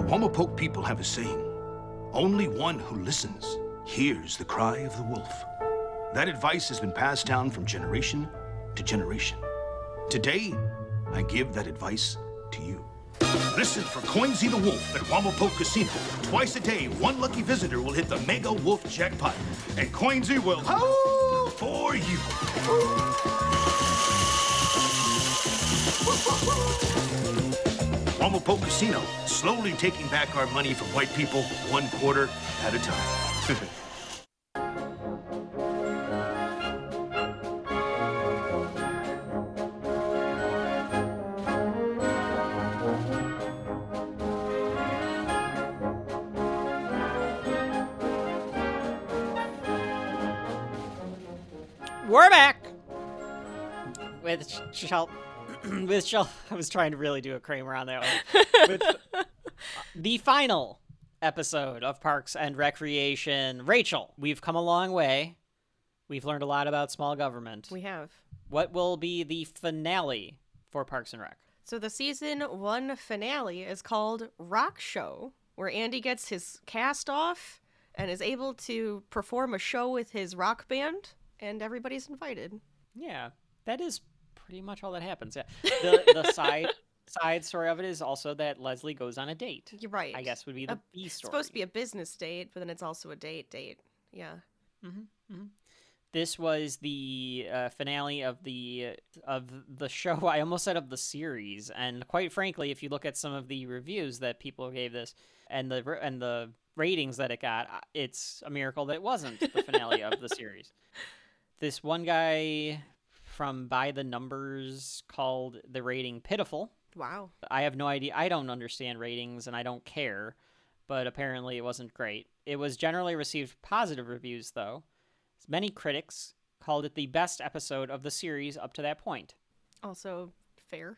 Wamapoke people have a saying. Only one who listens hears the cry of the wolf. That advice has been passed down from generation to generation. Today, I give that advice to you. Listen for Coinsy the Wolf at Wamapoke Casino. Twice a day, one lucky visitor will hit the Mega Wolf jackpot, and Coinsy will howl for you. Wamapoke Casino, slowly taking back our money from white people, 1 quarter at a time. We're back with Shelf. With Shelf, I was trying to really do a Kramer on that one. With the final episode of Parks and Recreation. Rachel, we've come a long way. We've learned a lot about small government. We have. What will be the finale for Parks and Rec? So the season 1 finale is called Rock Show, where Andy gets his cast off and is able to perform a show with his rock band, and everybody's invited. Yeah, that is pretty much all that happens. Yeah, the side story of it is also that Leslie goes on a date. You're right. I guess would be the B story. It's supposed to be a business date, but then it's also a date. Yeah. This was the finale of the show. I almost said of the series, and quite frankly, if you look at some of the reviews that people gave this and the ratings that it got, it's a miracle that it wasn't the finale of the series. This one guy from By the Numbers called the rating pitiful. Wow. I have no idea. I don't understand ratings, and I don't care, but apparently it wasn't great. It was generally received positive reviews, though. Many critics called it the best episode of the series up to that point. Also fair.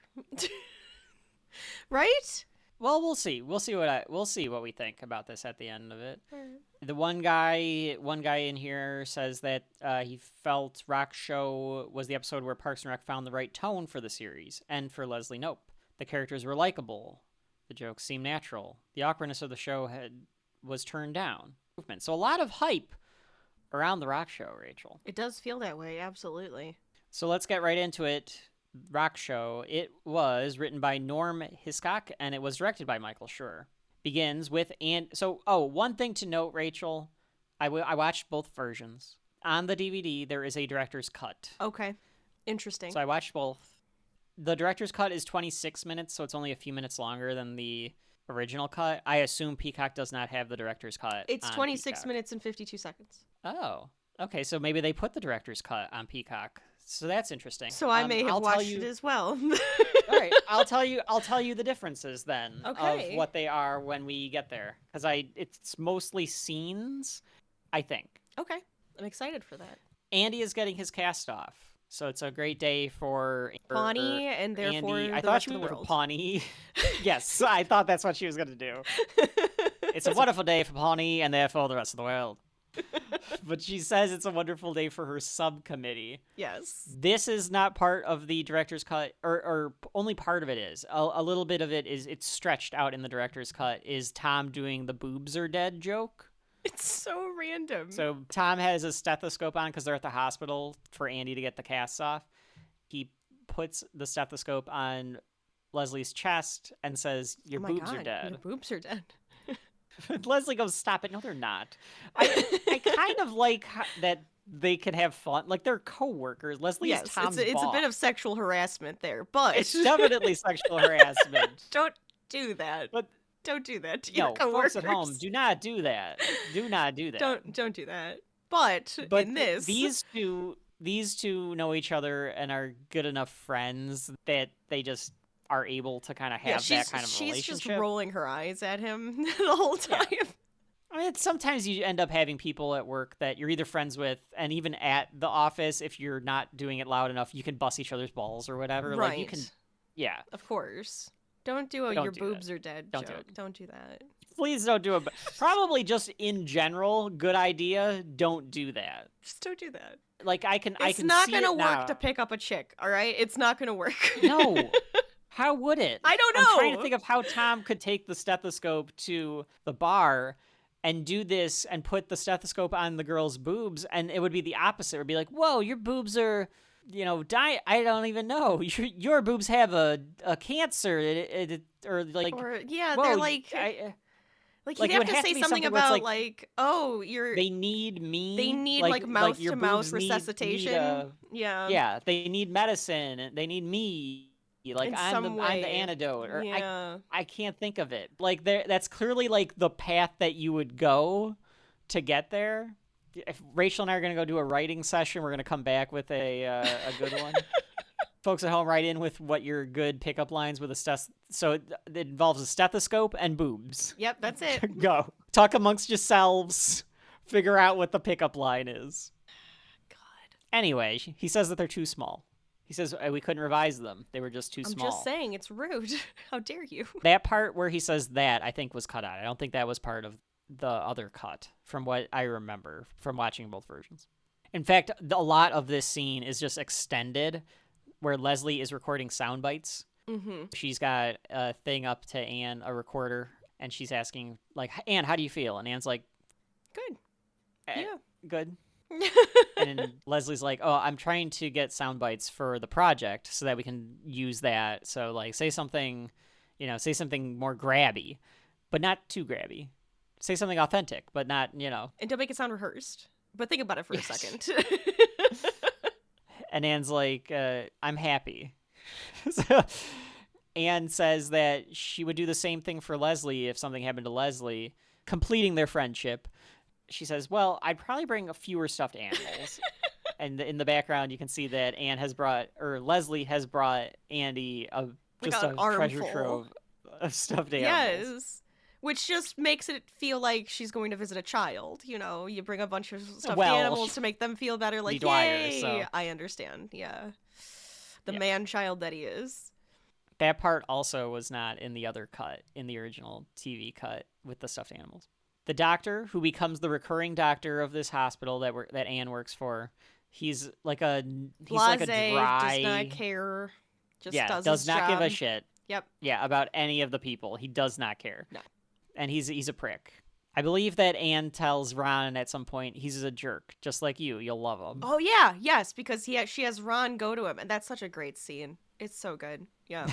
Right? Well, we'll see. We'll see what we think about this at the end of it. The one guy in here says that he felt Rock Show was the episode where Parks and Rec found the right tone for the series and for Leslie Knope. The characters were likable. The jokes seemed natural. The awkwardness of the show was turned down. So a lot of hype around the Rock Show, Rachel. It does feel that way, absolutely. So let's get right into it. Rock Show. It was written by Norm Hiscock, and it was directed by Michael Schur. Begins with, one thing to note, Rachel, I watched both versions. On the DVD, there is a director's cut. Okay. Interesting. So I watched both. The director's cut is 26 minutes, so it's only a few minutes longer than the original cut. I assume Peacock does not have the director's cut. It's 26 Peacock. minutes and 52 seconds. Oh, okay. So maybe they put the director's cut on Peacock. So that's interesting. So I may have watched it as well. All right, I'll tell you the differences then of what they are when we get there, because it's mostly scenes, I think. Okay, I'm excited for that. Andy is getting his cast off, so it's a great day for Pawnee and therefore Andy. the I thought rest she of was the world. Pawnee. Yes, I thought that's what she was going to do. It's a wonderful day for Pawnee and therefore the rest of the world. But she says it's a wonderful day for her subcommittee. Yes. This is not part of the director's cut, or only part of it is. A little bit of it is, it's stretched out in the director's cut, is Tom doing the boobs are dead joke. It's so random. So Tom has a stethoscope on because they're at the hospital for Andy to get the casts off. He puts the stethoscope on Leslie's chest and says, your boobs are dead. Your boobs are dead. Leslie goes, stop it. No, they're not. I kind of like that they can have fun. Like, they're co-workers. Leslie is Tom's it's boss. a bit of sexual harassment there, but... It's definitely sexual harassment. Don't do that. But don't do that to your no, coworkers. folks at home, do not do that. Do not do that. Don't do that. But in this... These two know each other and are good enough friends that they just... are able to kind of have that kind of relationship. She's just rolling her eyes at him the whole time. Yeah. I mean, sometimes you end up having people at work that you're either friends with, and even at the office, if you're not doing it loud enough, you can bust each other's balls or whatever. Right. Like, you can, yeah. Of course. Don't do a your boobs are dead joke. Don't do that. Please don't do it. Probably just in general, good idea. Don't do that. Just don't do that. Like, I can It's see not it gonna work now. to pick up a chick, all right? It's not gonna work. No. How would it? I don't know. I'm trying to think of how Tom could take the stethoscope to the bar and do this and put the stethoscope on the girl's boobs, and it would be the opposite. It would be like, whoa, your boobs are, I don't even know. Your boobs have a cancer. Or like, yeah, whoa, they're like... he'd have to say something about, they need me. They need, mouth-to-mouth resuscitation. Yeah, they need medicine. And they need me. Like, I'm the antidote. Or I can't think of it. Like, that's clearly, like, the path that you would go to get there. If Rachel and I are going to go do a writing session, we're going to come back with a good one. Folks at home, write in with what your good pickup lines with a So it involves a stethoscope and boobs. Yep, that's it. Go. Talk amongst yourselves. Figure out what the pickup line is. God. Anyway, he says that they're too small. He says we couldn't revise them. They were just too small. I'm just saying, it's rude. How dare you? That part where he says that, I think, was cut out. I don't think that was part of the other cut, from what I remember from watching both versions. In fact, a lot of this scene is just extended, where Leslie is recording sound bites. Mm-hmm. She's got a thing up to Anne, a recorder, and she's asking, like, Anne, how do you feel? And Anne's like, good. Yeah. Good. And then Leslie's like, oh, I'm trying to get sound bites for the project so that we can use that. So, like, say something more grabby, but not too grabby. Say something authentic, but not, And don't make it sound rehearsed. But think about it for a second. And Anne's like, I'm happy. So Anne says that she would do the same thing for Leslie if something happened to Leslie, completing their friendship. She says, well, I'd probably bring a fewer stuffed animals. And in the background, you can see that Leslie has brought Andy a treasure trove of stuffed animals. Yes. Which just makes it feel like she's going to visit a child. You bring a bunch of stuffed animals to make them feel better. Like, yay! So. I understand, yeah. The man-child that he is. That part also was not in the other cut, in the original TV cut with the stuffed animals. The doctor, who becomes the recurring doctor of this hospital that Anne works for, he's like a dry, does not care, does his not job. Give a shit. Yep. Yeah, about any of the people. He does not care. No. And he's a prick. I believe that Anne tells Ron at some point he's a jerk, just like you. You'll love him. Oh yeah, yes, because she has Ron go to him, and that's such a great scene. It's so good. Yeah.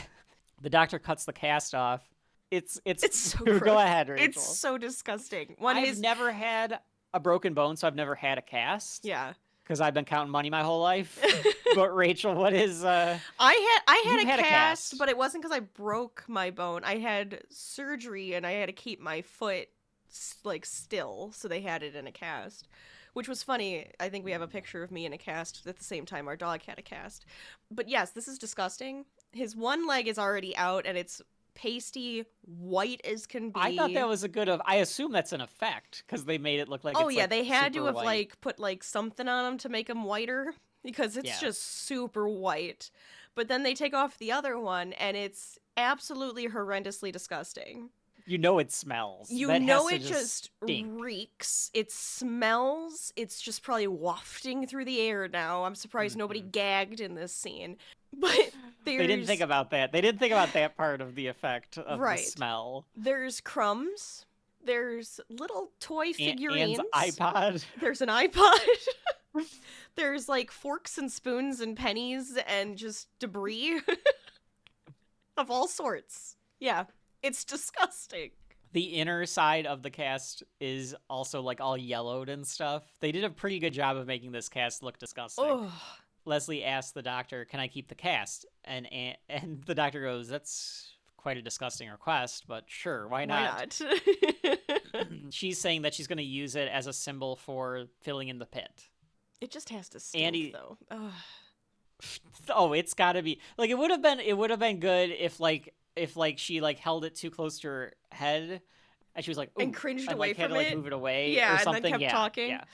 The doctor cuts the cast off. It's so gross. Go ahead, Rachel. It's so disgusting. I've never had a broken bone, so I've never had a cast. Yeah. Because I've been counting money my whole life. But Rachel, what is I had a cast, but it wasn't because I broke my bone. I had surgery and I had to keep my foot still, so they had it in a cast, which was funny. I think we have a picture of me in a cast at the same time our dog had a cast. But yes, this is disgusting. His one leg is already out and it's pasty white as can be. I thought that was I assume that's an effect because they made it look like they had to have white. put something on him to make him whiter because it's just super white. But then they take off the other one and it's absolutely horrendously disgusting. It smells. It just reeks. It smells. It's just probably wafting through the air now. I'm surprised nobody gagged in this scene. But they didn't think about that. They didn't think about that part of the effect of the smell. There's crumbs. There's little toy figurines. Anne's iPod. There's an iPod. There's forks and spoons and pennies and just debris of all sorts. Yeah. It's disgusting. The inner side of the cast is also all yellowed and stuff. They did a pretty good job of making this cast look disgusting. Oh. Leslie asked the doctor, "Can I keep the cast?" And the doctor goes, "That's quite a disgusting request, but sure, why not?" She's saying that she's going to use it as a symbol for filling in the pit. It just has to stink, though. Ugh. Oh, it's got to be it would have been good if she held it too close to her head and she was like, ooh, and cringed away from it. Had to move it away yeah, or something. And then kept talking. Yeah.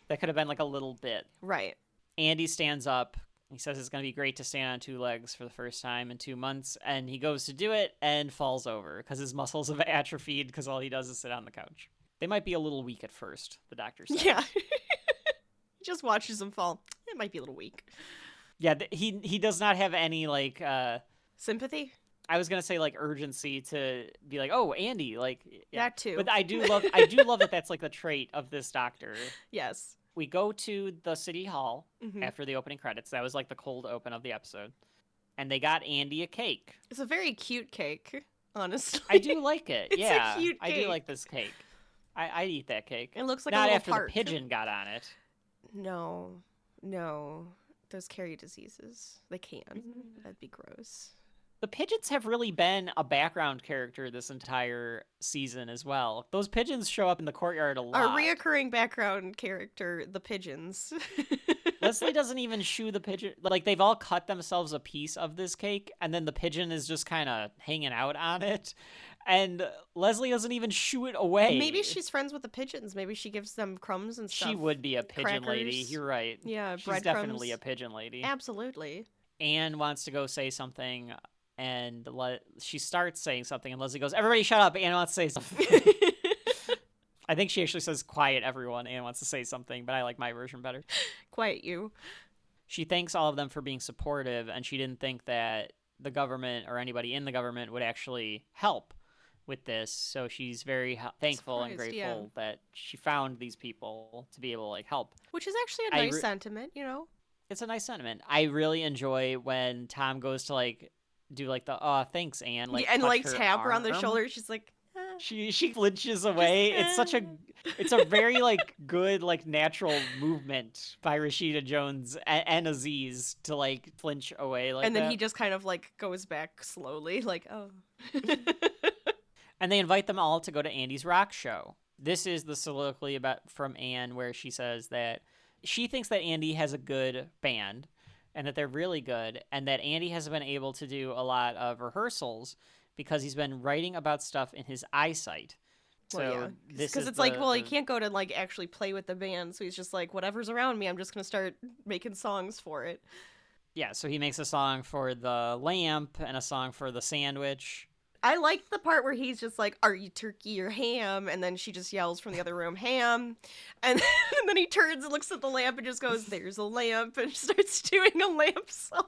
That could have been a little bit. Right. Andy stands up. He says it's going to be great to stand on two legs for the first time in 2 months, and he goes to do it and falls over because his muscles have atrophied because all he does is sit on the couch. They might be a little weak at first, the doctor said. Yeah. He just watches him fall. It might be a little weak. Yeah, he does not have any sympathy? I was gonna say like urgency to be like, oh, Andy, like yeah. That too. But I do love that that's like the trait of this doctor. Yes. We go to the city hall Mm-hmm. after the opening credits. That was like the cold open of the episode, and they got Andy a cake. It's a very cute cake, honestly. I do like it. It's yeah, a cute I do cake. like this cake. I'd eat that cake. It looks like not a little after part. the pigeon got on it. No. Those carry diseases. They can. That'd be gross. The pigeons have really been a background character this entire season as well. Those pigeons show up in the courtyard a lot. Our reoccurring background character, the pigeons. Leslie doesn't even shoo the pigeon. Like, they've all cut themselves a piece of this cake, and then the pigeon is just kind of hanging out on it. And Leslie doesn't even shoo it away. Maybe she's friends with the pigeons. Maybe she gives them crumbs and stuff. She would be a pigeon lady. Crackers. You're right. Yeah, she's breadcrumbs. definitely a pigeon lady. Absolutely. Anne wants to go say something, and she starts saying something, and Leslie goes, "Everybody shut up, Anne wants to say something." I think she actually says, "Quiet, everyone, Anne wants to say something," but I like my version better. Quiet you. She thanks all of them for being supportive, and she didn't think that the government or anybody in the government would actually help with this, so she's very thankful and grateful that she found these people to be able to like help. Which is actually a nice sentiment, you know? It's a nice sentiment. I really enjoy when Tom goes to like do like the thanks, Anne, like and like her tap her on the arm. shoulder. She's like she flinches away. It's a very like good like natural movement by Rashida Jones and Aziz to like flinch away like and then that. he just kind of like goes back slowly like oh. And they invite them all to go to Andy's rock show. This is the soliloquy from Anne where she says that she thinks that Andy has a good band and that they're really good, and that Andy has been able to do a lot of rehearsals because he's been writing about stuff in his eyesight. Well, so because it's like, well, he can't go to like actually play with the band, so he's just like, whatever's around me, I'm just gonna start making songs for it. Yeah, so he makes a song for the lamp and a song for the sandwich. I like the part where he's just like, "Are you turkey or ham?" And then she just yells from the other room, "Ham!" And then he turns and looks at the lamp and just goes, "There's a lamp," and starts doing a lamp song.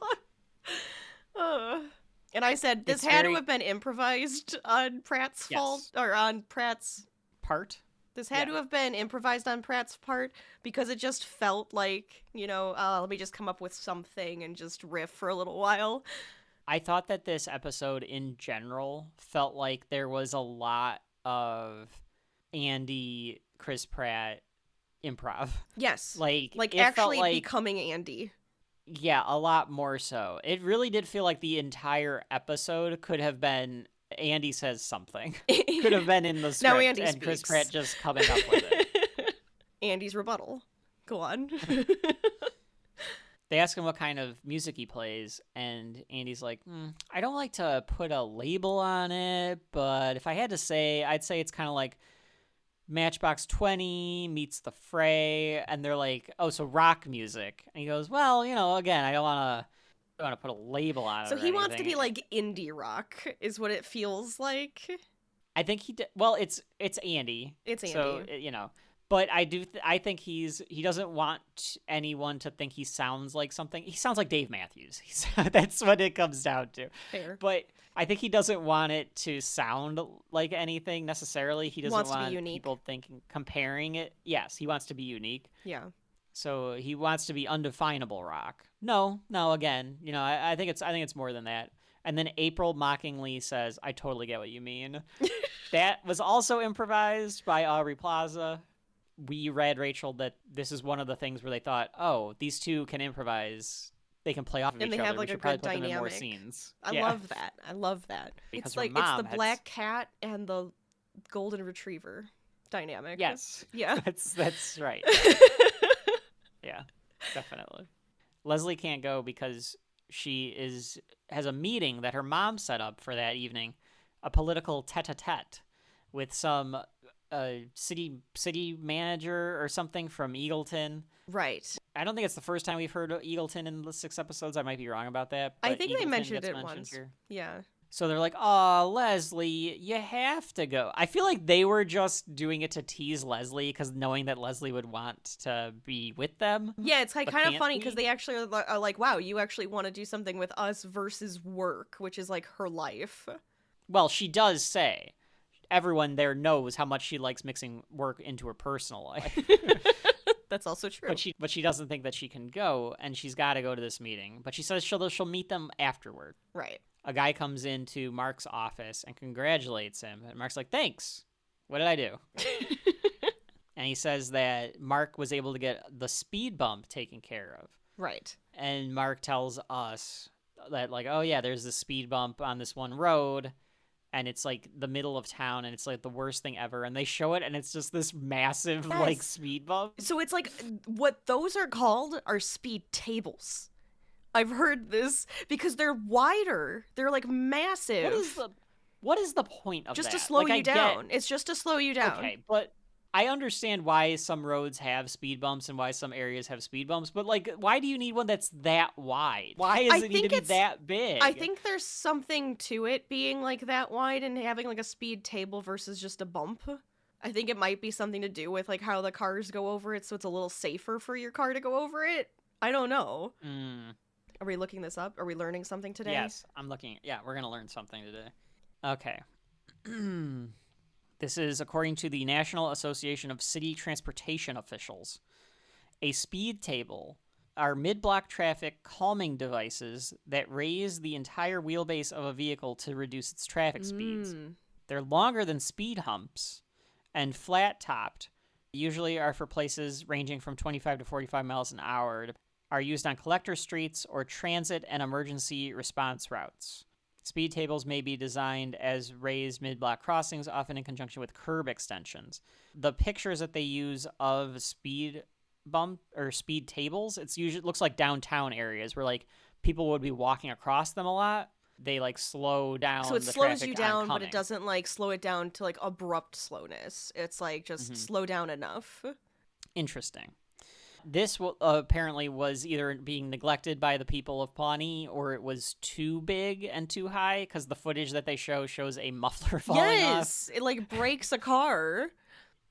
And I said, this had to have been improvised on Pratt's fault, or on Pratt's part. This had to have been improvised on Pratt's part because it just felt like, you know, let me just come up with something and just riff for a little while. I thought that this episode in general felt like there was a lot of Andy, Chris Pratt improv. Yes. Like actually becoming Andy. Yeah, a lot more so. It really did feel like the entire episode could have been Andy says something. Could have been in the script now Andy and speaks. Chris Pratt just coming up with it. Andy's rebuttal. Go on. They ask him what kind of music he plays, and Andy's like, I don't like to put a label on it, but if I had to say, I'd say it's kind of like Matchbox 20 meets The Fray, and they're like, oh, so rock music. And he goes, well, you know, again, I don't want to put a label on it. So he wants to be like indie rock, is what it feels like. I think well, it's Andy. It's Andy. So, you know. But I think he doesn't want anyone to think he sounds like something. He sounds like Dave Matthews. That's what it comes down to. Fair. But I think he doesn't want it to sound like anything necessarily. He doesn't want people comparing it. Yes, he wants to be unique. Yeah. So he wants to be undefinable rock. No, again, you know, I think it's more than that. And then April mockingly says, I totally get what you mean. That was also improvised by Aubrey Plaza. We read, Rachel, that this is one of the things where they thought, oh, these two can improvise. They can play off of each other. And they have like we a should probably good put them in more dynamic. scenes. I love that. Because it's like it's the black cat and the golden retriever dynamic. Yes. Yeah. That's right. Yeah, definitely. Leslie can't go because she has a meeting that her mom set up for that evening, a political tete-a-tete with some city manager or something from Eagleton. Right. I don't think it's the first time we've heard of Eagleton in the 6 episodes. I might be wrong about that. I but think Eagleton they mentioned gets it once. Here. Yeah. So they're like, "Oh, Leslie, you have to go." I feel like they were just doing it to tease Leslie because knowing that Leslie would want to be with them. Yeah, it's like but kind of can't funny because be. they actually are like, wow, you actually want to do something with us versus work, which is like her life. Well, she does say everyone there knows how much she likes mixing work into her personal life. That's also true. But she doesn't think that she can go, and she's got to go to this meeting. But she says she'll meet them afterward. Right. A guy comes into Mark's office and congratulates him. And Mark's like, "Thanks. What did I do?" And he says that Mark was able to get the speed bump taken care of. Right. And Mark tells us that, like, oh, yeah, there's this speed bump on this one road, and it's, like, the middle of town, and it's, like, the worst thing ever. And they show it, and it's just this massive, like, speed bump. So it's like what those are called are speed tables. I've heard this because they're wider. They're like massive. What is the point of just that? to slow Like, you down. It's just to slow you down. Okay, but I understand why some roads have speed bumps and why some areas have speed bumps, but like, why do you need one that's that wide? Why does it need to be that big? I think there's something to it being like that wide and having like a speed table versus just a bump. I think it might be something to do with like how the cars go over it, so it's a little safer for your car to go over it. I don't know. Are we looking this up? Are we learning something today? Yes, I'm looking. Yeah, we're going to learn something today. Okay. This is according to the National Association of City Transportation Officials. A speed table are mid-block traffic calming devices that raise the entire wheelbase of a vehicle to reduce its traffic speeds. They're longer than speed humps and flat-topped, usually are for places ranging from 25 to 45 miles an hour, are used on collector streets or transit and emergency response routes. Speed tables may be designed as raised mid-block crossings, often in conjunction with curb extensions. The pictures that they use of speed bump or speed tables, it looks like downtown areas where like people would be walking across them a lot. They like slow down. So it the slows traffic you down, but oncoming. it doesn't like slow it down to like abrupt slowness. It's like just slow down enough. Interesting. This apparently was either being neglected by the people of Pawnee or it was too big and too high because the footage that they shows a muffler falling off. Yes, it like breaks a car.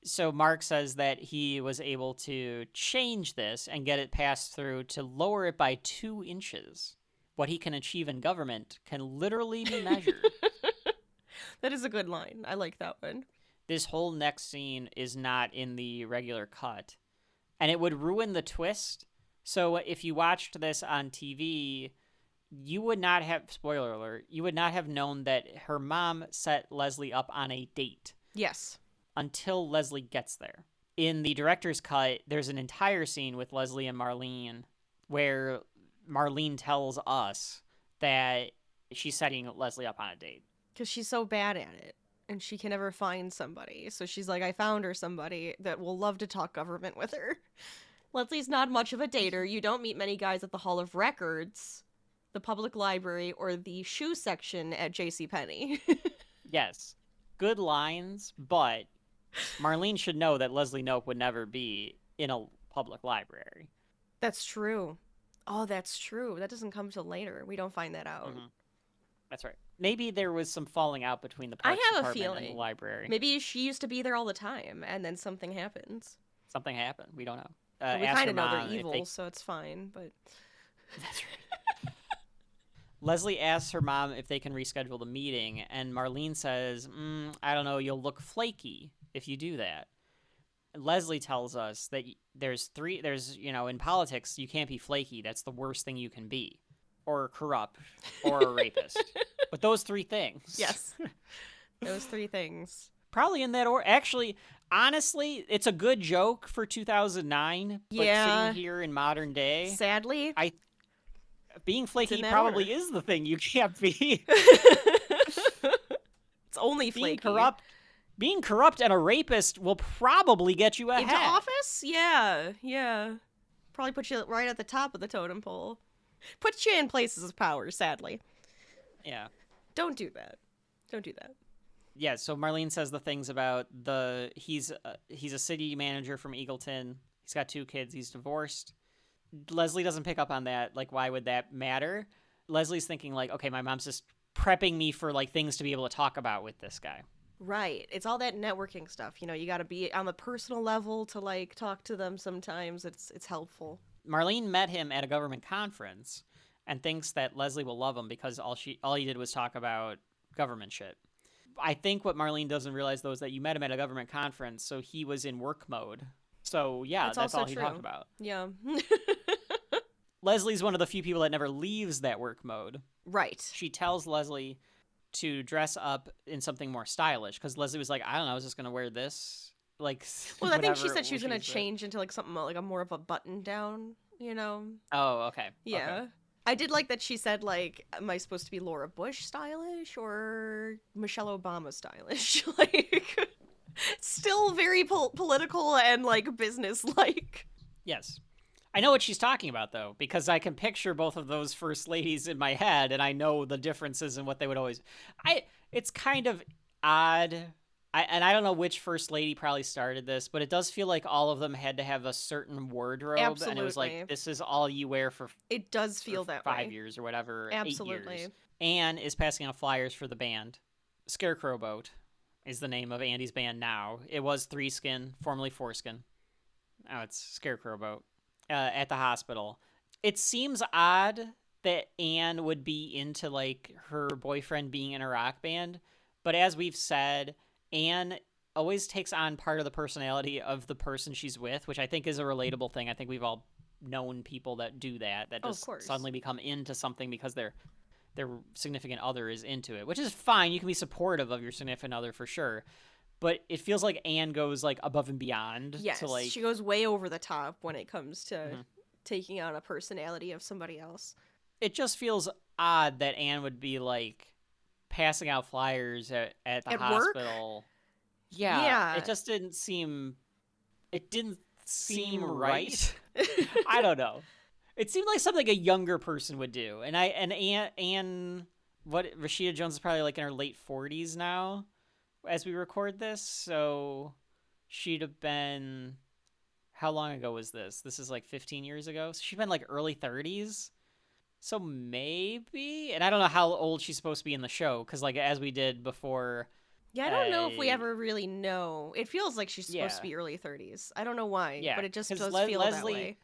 So Mark says that he was able to change this and get it passed through to lower it by 2 inches. What he can achieve in government can literally be measured. That is a good line. I like that one. This whole next scene is not in the regular cut. And it would ruin the twist. So if you watched this on TV, you would not have, spoiler alert, you would not have known that her mom set Leslie up on a date. Yes. Until Leslie gets there. In the director's cut, there's an entire scene with Leslie and Marlene where Marlene tells us that she's setting Leslie up on a date. Because she's so bad at it. And she can never find somebody. So she's like, I found her somebody that will love to talk government with her. Leslie's not much of a dater. You don't meet many guys at the Hall of Records, the public library, or the shoe section at JCPenney. Yes. Good lines, but Marlene should know that Leslie Knope would never be in a public library. That's true. Oh, that's true. That doesn't come till later. We don't find that out. That's right. Maybe there was some falling out between the parks department and the library. Maybe she used to be there all the time, and then something happens. Something happened. We don't know. Well, we kind of know they're evil, so it's fine, but... That's right. Leslie asks her mom if they can reschedule the meeting, and Marlene says, I don't know, you'll look flaky if you do that. Leslie tells us that there's, in politics, you can't be flaky. That's the worst thing you can be. Or corrupt, or a rapist. But those 3 things. Yes. Those 3 things. Probably in that order. Actually, honestly, it's a good joke for 2009. But sitting here in modern day. Sadly. Being flaky probably is the thing you can't be. It's only flaky. Being corrupt and a rapist will probably get you ahead. Into office? Yeah. Probably put you right at the top of the totem pole. Put you in places of power, sadly. Yeah. Don't do that. Yeah, so Marlene says the things about he's a city manager from Eagleton. He's got 2 kids. He's divorced. Leslie doesn't pick up on that. Like, why would that matter? Leslie's thinking like, okay, my mom's just prepping me for like things to be able to talk about with this guy. Right. It's all that networking stuff. You know, you got to be on the personal level to like talk to them sometimes. It's helpful. Marlene met him at a government conference and thinks that Leslie will love him because all he did was talk about government shit. I think what Marlene doesn't realize, though, is that you met him at a government conference, so he was in work mode. So, yeah, that's all he talked about. Yeah. Leslie's one of the few people that never leaves that work mode. Right. She tells Leslie to dress up in something more stylish because Leslie was like, I don't know, I was just going to wear this. Like, well, I think she said she was going to change into like something like a more of a button down, you know? Oh, okay. Yeah. Okay. I did like that she said, like, am I supposed to be Laura Bush stylish or Michelle Obama stylish? Like, still very political and, like, business-like. Yes. I know what she's talking about, though, because I can picture both of those first ladies in my head, and I know the differences in what they would always... It's kind of odd... I don't know which first lady probably started this, but it does feel like all of them had to have a certain wardrobe. Absolutely. And it was like, this is all you wear for it does feel that 5 way. years or whatever. Absolutely. 8 years. Anne is passing out flyers for the band. Scarecrow Boat is the name of Andy's band now. It was Three Skin, formerly Foreskin. Now it's Scarecrow Boat at the hospital. It seems odd that Anne would be into like her boyfriend being in a rock band, but as we've said, Anne always takes on part of the personality of the person she's with, which I think is a relatable thing. I think we've all known people that do that just suddenly become into something because their significant other is into it, which is fine. You can be supportive of your significant other for sure. But it feels like Anne goes like above and beyond. Yes, to, like, she goes way over the top when it comes to taking on a personality of somebody else. It just feels odd that Anne would be like passing out flyers at the hospital. Work? Yeah. It just didn't seem... It didn't seem right. I don't know. It seemed like something a younger person would do. And Anne... Rashida Jones is probably like in her late 40s now as we record this. So she'd have been... How long ago was this? This is like 15 years ago. So she'd been like early 30s. So maybe, and I don't know how old she's supposed to be in the show, because like as we did before. Yeah, I don't know if we ever really know. It feels like she's supposed to be early 30s. I don't know why, but it just does feel that way.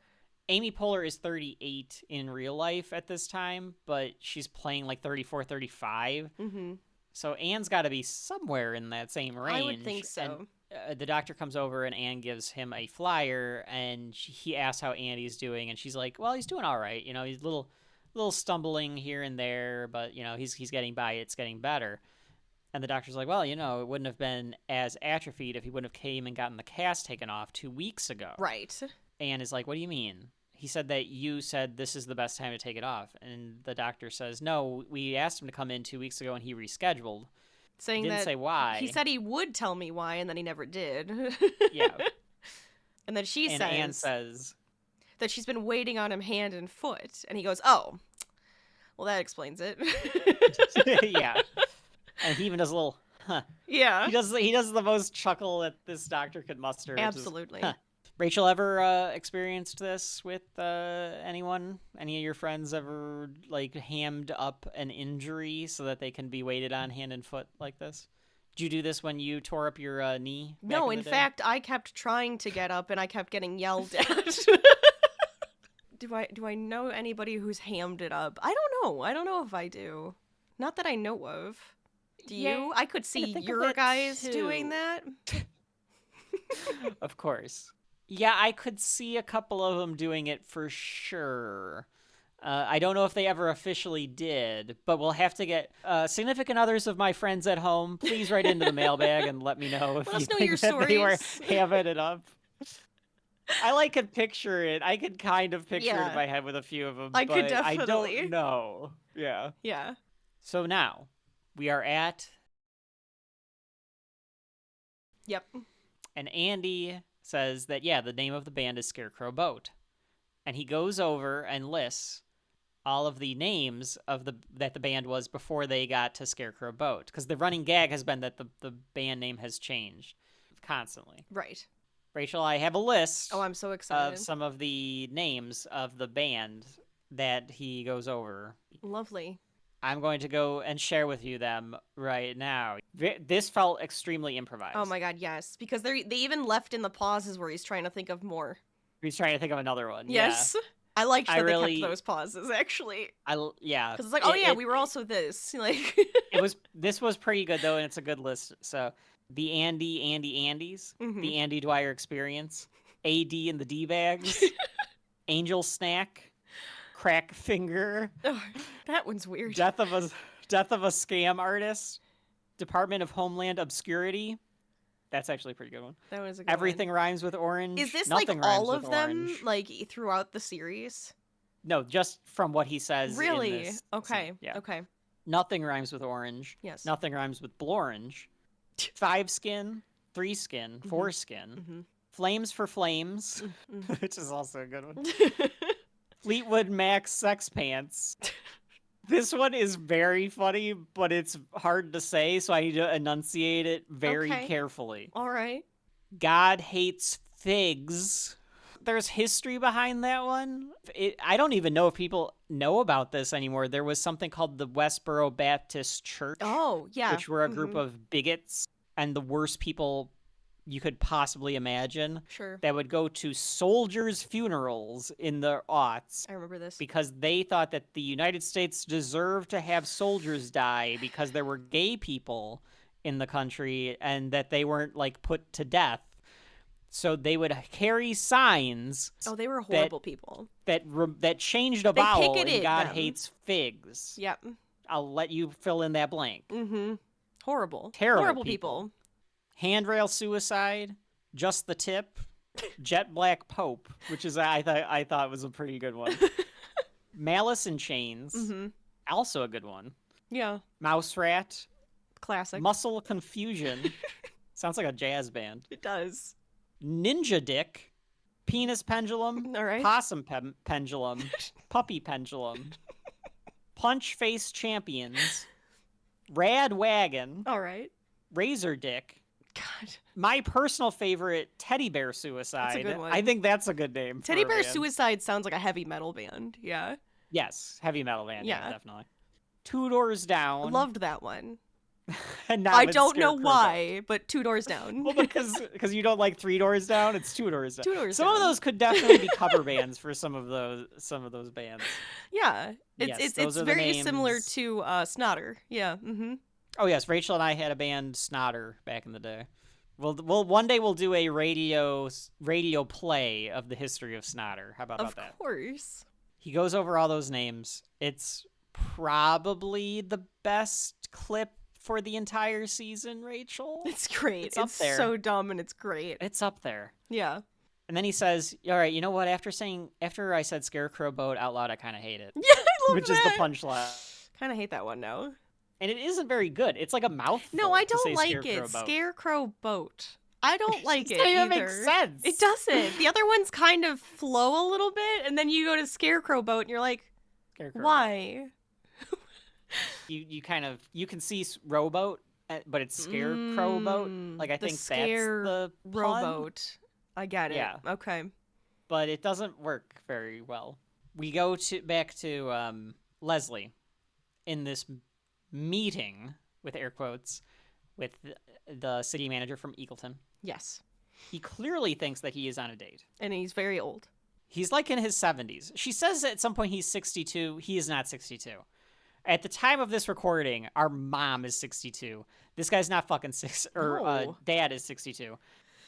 Amy Poehler is 38 in real life at this time, but she's playing like 34, 35. Mm-hmm. So Anne's got to be somewhere in that same range. I would think so. And, the doctor comes over and Anne gives him a flyer, and he asks how Andy's doing, and she's like, well, he's doing all right. You know, he's a little stumbling here and there, but you know, he's getting by. It's getting better. And the doctor's like, well, you know, it wouldn't have been as atrophied if he wouldn't have came and gotten the cast taken off 2 weeks ago. Right. Anne is like, what do you mean? He said that you said this is the best time to take it off. And the doctor says, no, we asked him to come in 2 weeks ago and he rescheduled. Saying didn't say why. He said he would tell me why, and then he never did. Yeah. And then Anne says that she's been waiting on him hand and foot. And he goes, oh, well, that explains it. Yeah. And he even does a little, huh. Yeah. He does the most chuckle that this doctor could muster. Absolutely. Is, huh. Rachel, ever experienced this with anyone? Any of your friends ever like hammed up an injury so that they can be waited on hand and foot like this? Did you do this when you tore up your knee? No, in fact, I kept trying to get up and I kept getting yelled at. Do I know anybody who's hammed it up? I don't know if I do. Not that I know of. Do you? I could see your guys doing that. Of course. Yeah, I could see a couple of them doing it for sure. I don't know if they ever officially did, but we'll have to get significant others of my friends at home. Please write into the mailbag and let me know if you think that they were hamming it up. I could picture it. I could kind of picture it in my head with a few of them. I could definitely. I don't know. Yeah. Yeah. So now we are at. Yep. And Andy says that, yeah, the name of the band is Scarecrow Boat. And he goes over and lists all of the names of that the band was before they got to Scarecrow Boat. Because the running gag has been that the band name has changed constantly. Right. Rachel, I have a list. Oh, I'm so excited. Of some of the names of the band that he goes over. Lovely. I'm going to go and share with you them right now. This felt extremely improvised. Oh my god, yes. Because they even left in the pauses where he's trying to think of more. He's trying to think of another one. Yes. Yeah. I liked that they really- kept those pauses, actually. Yeah. Because it's like, oh yeah, we were also this. Like, This was pretty good, though, and it's a good list. So, the Andy's, the Andy Dwyer Experience, AD and the D-Bags, Angel Snack, Crack Finger, oh, that one's weird. Death of a Scam Artist, Department of Homeland Obscurity. That's actually a pretty good one. That was a good Everything Rhymes with Orange. Is this Nothing like all Rhymes of with them, Orange. like throughout the series? No, just from what he says. Really? In this Okay. scene. Yeah. Okay. Nothing Rhymes with Orange. Yes. Nothing Rhymes with Blorange. 5 Skin, 3 Skin, 4 Skin. Flames for Flames, which is also a good one. Fleetwood Mac's Sex Pants. This one is very funny, but it's hard to say, so I need to enunciate it very carefully. All right. God Hates Figs. There's history behind that one. I don't even know if people know about this anymore. There was something called the Westboro Baptist Church. Oh, yeah. Which were a group of bigots and the worst people you could possibly imagine. Sure. That would go to soldiers' funerals in the aughts. I remember this. Because they thought that the United States deserved to have soldiers die because there were gay people in the country and that they weren't, like, put to death. So they would carry signs. Oh, they were horrible people. That changed a vowel in God them. Hates Figs. Yep. I'll let you fill in that blank. Mm-hmm. Horrible. Terrible Horrible people. Handrail Suicide, Just the Tip, Jet Black Pope, which is I thought was a pretty good one. Malice in Chains, also a good one. Yeah. Mouse Rat, Classic. Muscle Confusion, sounds like a jazz band. It does. Ninja Dick, Penis Pendulum, All right. Possum Pendulum, Puppy Pendulum, Punch Face Champions, Rad Wagon, All right. Razor Dick. God. My personal favorite, Teddy Bear Suicide. That's a good one. I think that's a good name. Teddy for a Bear band. Suicide sounds like a heavy metal band. Yeah. Yes, heavy metal band. Yeah, Yeah. definitely. Two Doors Down. I loved that one. And now I it's don't know Scarecrow why, but Two Doors Down. Well, because you don't like Three Doors Down, it's Two Doors Down. Two Doors some Down. of those could definitely be cover bands for some of those bands. Yeah. Yes, It's those are the very similar names. to Snotter. Yeah. Mm-hmm. Oh yes, Rachel and I had a band, Snotter, back in the day. We'll one day we'll do a radio play of the history of Snotter. How about that? Of course. He goes over all those names. It's probably the best clip for the entire season, Rachel. It's great. It's up there. So dumb and it's great. It's up there. Yeah. And then he says, all right, you know what? After I said Scarecrow Boat out loud, I kind of hate it. Yeah, I love Which that. is the punchline. Kind of hate that one now. And it isn't very good. It's like a mouthful. No, I to say don't like Scarecrow it. Boat. Scarecrow Boat. I don't like it doesn't even either. make sense. It doesn't. The other ones kind of flow a little bit, and then you go to Scarecrow Boat, and you're like, Scarecrow why? You can see Rowboat, but it's Scarecrow Boat. Like I think that's the pun. Rowboat. I get it. Yeah. Okay. But it doesn't work very well. We go back to Leslie in this meeting with air quotes with the city manager from Eagleton. Yes. He clearly thinks that he is on a date. And he's very old. He's like in his 70s. She says at some point he's 62. He is not 62. At the time of this recording, our mom is 62. This guy's not fucking No. Dad is 62.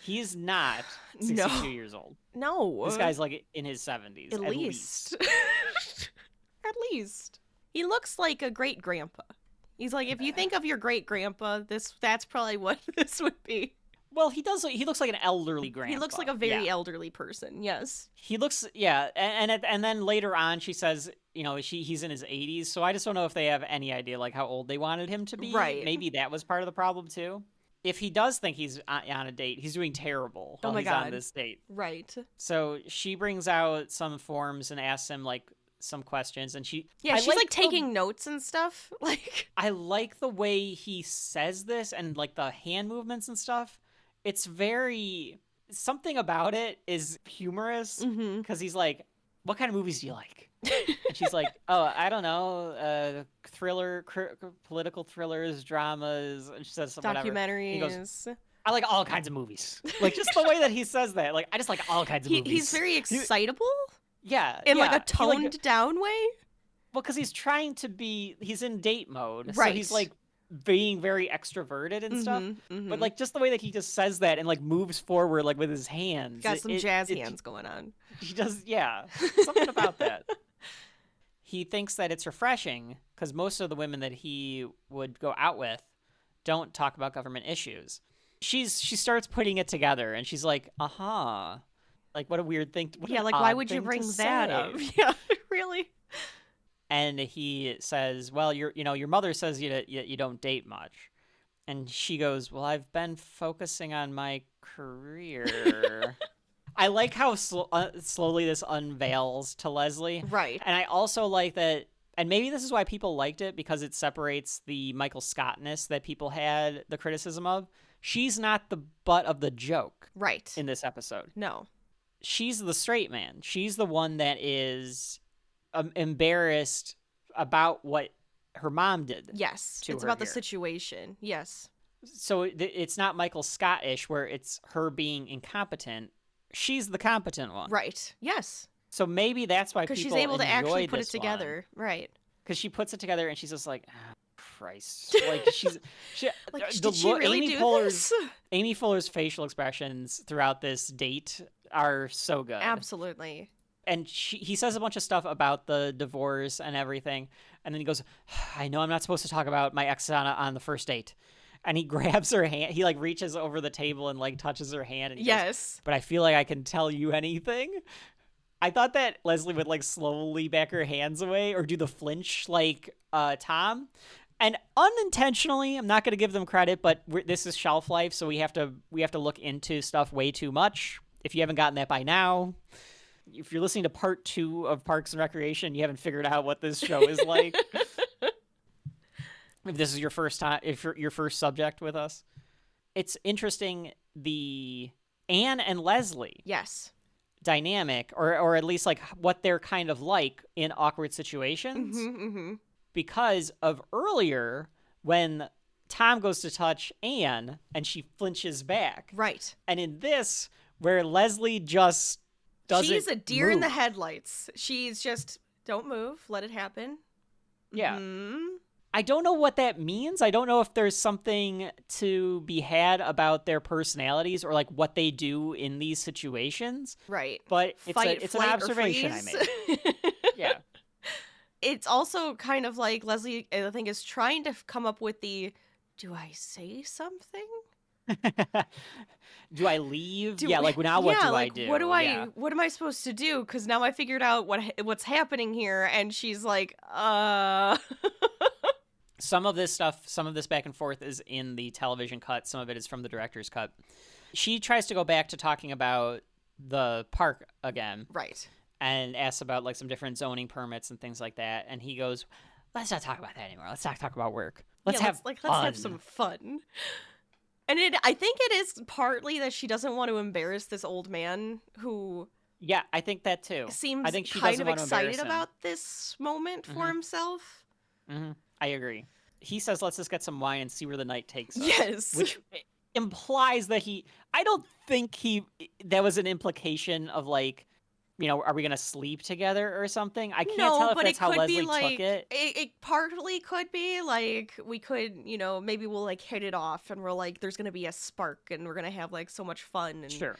He's not 62 years old. No. This guy's like in his 70s. At least. At least. He looks like a great grandpa. He's like, if you think of your great grandpa, that's probably what this would be. Well, he does. He looks like an elderly grandpa. He looks like a very elderly person. Yes. He looks, yeah, and then later on she says, he's in his 80s. So I just don't know if they have any idea like how old they wanted him to be. Right. Maybe that was part of the problem too. If he does think he's on a date, he's doing terrible while he's on this date. Right. So she brings out some forms and asks him like some questions, and she's like taking notes and stuff. Like I like the way he says this and like the hand movements and stuff. It's very something about it is humorous because he's like, what kind of movies do you like? And she's like, oh, I don't know, political thrillers, dramas. And she says whatever. Documentaries. He goes, I like all kinds of movies. Like, just the way that he says that. Like, I just like all kinds of movies. He's very excitable. Yeah. In like a He, toned down way. Well, because he's in date mode. Right. So he's like being very extroverted and stuff. But like just the way that he just says that and like moves forward like with his hands. Got some jazz hands going on. He does, yeah. Something about that. He thinks that it's refreshing because most of the women that he would go out with don't talk about government issues. She starts putting it together and she's like, like what a weird thing. Like why would you bring that up? Yeah, really. And he says, well, your mother says you don't date much. And she goes, well, I've been focusing on my career. I like how slowly this unveils to Leslie. Right. And I also like that, and maybe this is why people liked it, because it separates the Michael Scott-ness that people had the criticism of. She's not the butt of the joke. Right. In this episode. No. She's the straight man. She's the one that is embarrassed about what her mom did. Yes. It's about the situation. Yes. So it's not Michael Scott-ish where it's her being incompetent. She's the competent one. Right. Yes. So maybe that's why people because she's able to actually put it this together. one. Right. Because she puts it together and she's just like, Christ. Like, did she really do this? Amy Fuller's facial expressions throughout this date are so good. Absolutely. And he says a bunch of stuff about the divorce and everything. And then he goes, I know I'm not supposed to talk about my ex on the first date. And he grabs her hand. He like reaches over the table and like touches her hand. And he goes, but I feel like I can tell you anything. I thought that Leslie would like slowly back her hands away or do the flinch like Tom. And unintentionally, I'm not going to give them credit, but this is Shelf Life, so we have to look into stuff way too much. If you haven't gotten that by now, if you're listening to part 2 of Parks and Recreation, you haven't figured out what this show is like. If this is your first time, if your first subject with us, it's interesting the Anne and Leslie dynamic, or at least like what they're kind of like in awkward situations, because of earlier when Tom goes to touch Anne and she flinches back, right? And in this, where Leslie just doesn't, she's a deer in move. the headlights. She's just don't move, let it happen. Yeah. I don't know what that means. I don't know if there's something to be had about their personalities or like what they do in these situations. Right. But it's an observation I made. Yeah. It's also kind of like Leslie, I think, is trying to come up with do I say something? Do I leave? Like now what do I do? What am I supposed to do? Because now I figured out what's happening here. And she's like, Some of this back and forth is in the television cut. Some of it is from the director's cut. She tries to go back to talking about the park again. Right. And asks about like some different zoning permits and things like that. And he goes, let's not talk about that anymore. Let's not talk about work. Let's have some fun. And I think it is partly that she doesn't want to embarrass this old man who... Yeah, I think that too. Seems I think she kind of want to excited about this moment for himself. I agree. He says, let's just get some wine and see where the night takes us. Yes. Which implies that I don't think that was an implication of like, are we going to sleep together or something? I can't tell if that's how Leslie took it. It partly could be like, we could, maybe we'll like hit it off and we're like, there's going to be a spark and we're going to have like so much fun. And... Sure.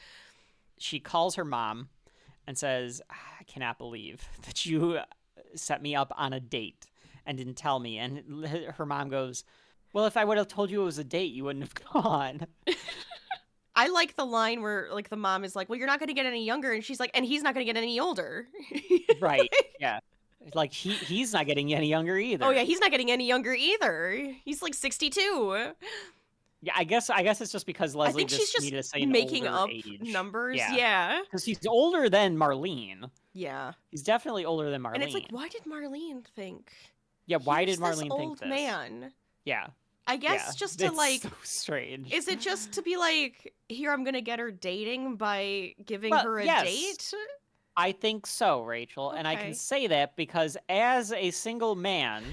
She calls her mom and says, I cannot believe that you set me up on a date and didn't tell me. And her mom goes, well, if I would have told you it was a date, you wouldn't have gone. I like the line where like the mom is like, well, you're not going to get any younger. And she's like, and he's not going to get any older. Right. Yeah. Like he's not getting any younger either. Oh yeah. He's not getting any younger either. He's like 62. Yeah. I guess it's just because Leslie I think she's just needed to say making older up age. Numbers. Yeah. Because he's older than Marlene. Yeah. He's definitely older than Marlene. And it's like, why did Marlene think? Yeah. Why did Marlene think old this? Man. Yeah. I guess just to like, so strange. Is it just to be like, here, I'm going to get her dating by giving her a date? I think so, Rachel. And I can Okay. say that because as a single man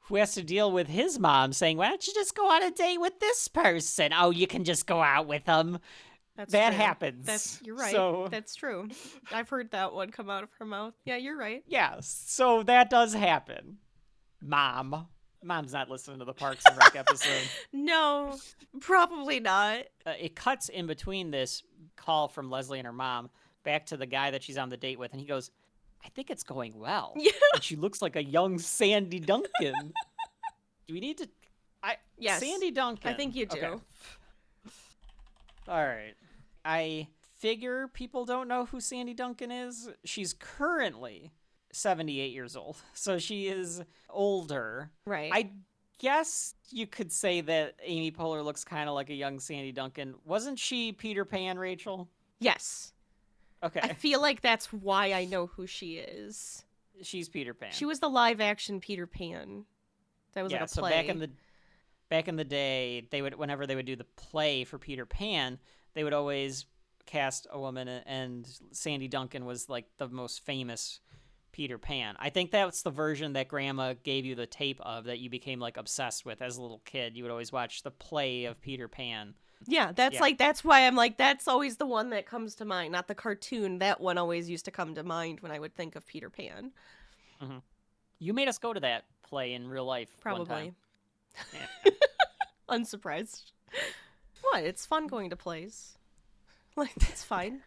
who has to deal with his mom saying, why don't you just go on a date with this person? Oh, you can just go out with them. That's That true. happens. You're right. So, That's true. I've heard that one come out of her mouth. Yeah, you're right. yeah, so that does happen. Mom's not listening to the Parks and Rec episode. No, probably not. It cuts in between this call from Leslie and her mom back to the guy that she's on the date with, and he goes, I think it's going well. Yeah. And she looks like a young Sandy Duncan. Do we need to... Yes. Sandy Duncan. I think you do. Okay. All right. I figure people don't know who Sandy Duncan is. She's currently 78 years old, so she is older. Right. I guess you could say that Amy Poehler looks kind of like a young Sandy Duncan. Wasn't she Peter Pan, Rachel? Yes. Okay. I feel like that's why I know who she is. She's Peter Pan. She was the live action Peter Pan. That was like a so play. back in the day, they would, whenever they would do the play for Peter Pan, they would always cast a woman, and Sandy Duncan was like the most famous Peter Pan. I think that's the version that Grandma gave you the tape of that you became like obsessed with as a little kid. You would always watch the play of Peter Pan. Yeah, that's why I'm like, that's always the one that comes to mind, not the cartoon. That one always used to come to mind when I would think of Peter Pan. Mm-hmm. You made us go to that play in real life. Probably. Yeah. Unsurprised. What? It's fun going to plays. Like, it's fine.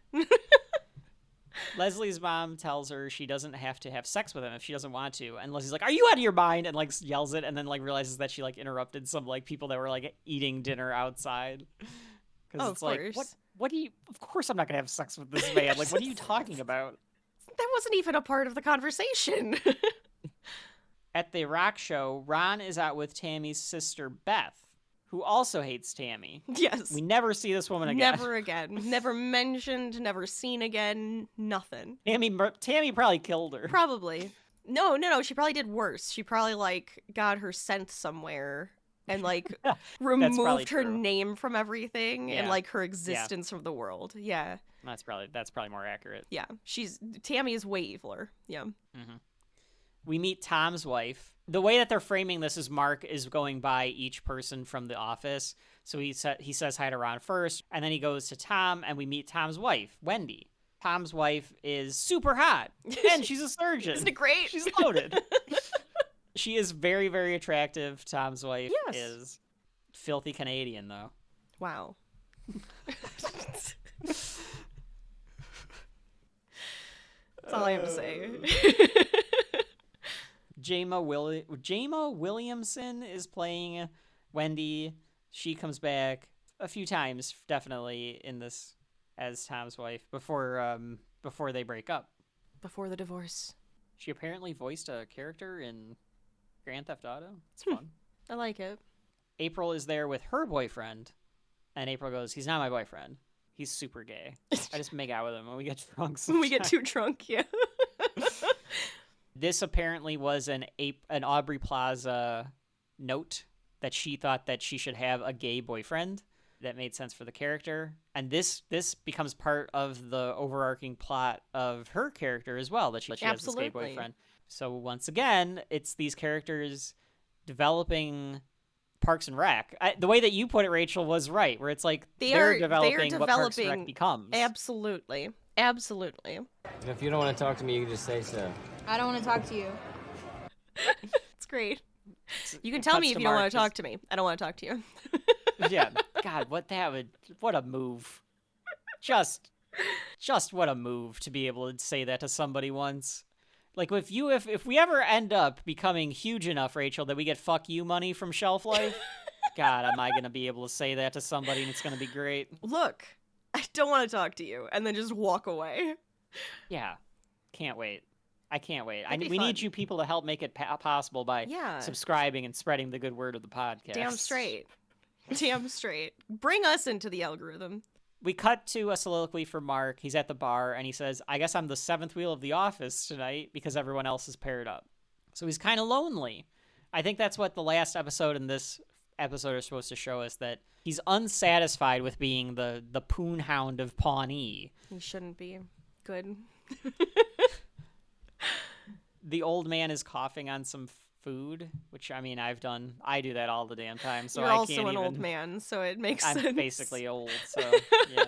Leslie's mom tells her she doesn't have to have sex with him if she doesn't want to, and Leslie's like, are you out of your mind? And like yells it, and then like realizes that she like interrupted some like people that were like eating dinner outside. Because it's like, what do you, of course I'm not gonna have sex with this man. Like, what are you talking about? That wasn't even a part of the conversation. At the rock show, Ron is out with Tammy's sister Beth, who also hates Tammy. Yes. We never see this woman again. Never again. Never mentioned, never seen again, nothing. Tammy probably killed her. Probably. No, she probably did worse. She probably, like, got her sent somewhere and, like, removed her name from everything and, like, her existence from the world. Yeah. That's probably more accurate. Yeah. Tammy is way eviler. Yeah. Mm-hmm. We meet Tom's wife. The way that they're framing this is Mark is going by each person from the office. So he says hi to Ron first, and then he goes to Tom, and we meet Tom's wife, Wendy. Tom's wife is super hot, and she's a surgeon. Isn't it great? She's loaded. She is very, very attractive. Tom's wife is filthy Canadian, though. Wow. That's all I have to say. Jama Williamson is playing Wendy. She comes back a few times, definitely, in this as Tom's wife before they break up. Before the divorce. She apparently voiced a character in Grand Theft Auto. It's fun. I like it. April is there with her boyfriend, and April goes, he's not my boyfriend. He's super gay. I just make out with him when we get drunk. When we get too drunk, yeah. This apparently was an Aubrey Plaza note that she thought that she should have a gay boyfriend. That made sense for the character. And this becomes part of the overarching plot of her character as well, that she has this gay boyfriend. So once again, it's these characters developing Parks and Rec. The way that you put it, Rachel, was right, where it's like they're developing what Parks and Rec becomes. Absolutely. If you don't want to talk to me, you can just say so. I don't want to talk to you. It's great. You can tell me if you don't want to talk to me. I don't want to talk to you. Yeah. God, what a move. Just what a move to be able to say that to somebody once. Like, if we ever end up becoming huge enough, Rachel, that we get fuck you money from Shelf Life, God, am I going to be able to say that to somebody and it's going to be great? Look, I don't want to talk to you, and then just walk away. Yeah. Can't wait. I can't wait. We need you people to help make it possible by subscribing and spreading the good word of the podcast. Damn straight. Bring us into the algorithm. We cut to a soliloquy for Mark. He's at the bar, and he says, I guess I'm the seventh wheel of the office tonight because everyone else is paired up. So he's kind of lonely. I think that's what the last episode and this episode are supposed to show us, that he's unsatisfied with being the poon hound of Pawnee. He shouldn't be. Good. The old man is coughing on some food, which, I mean, I do that all the damn time, so You're I also can't an even... old man, so it makes I'm sense. basically old, so, yeah.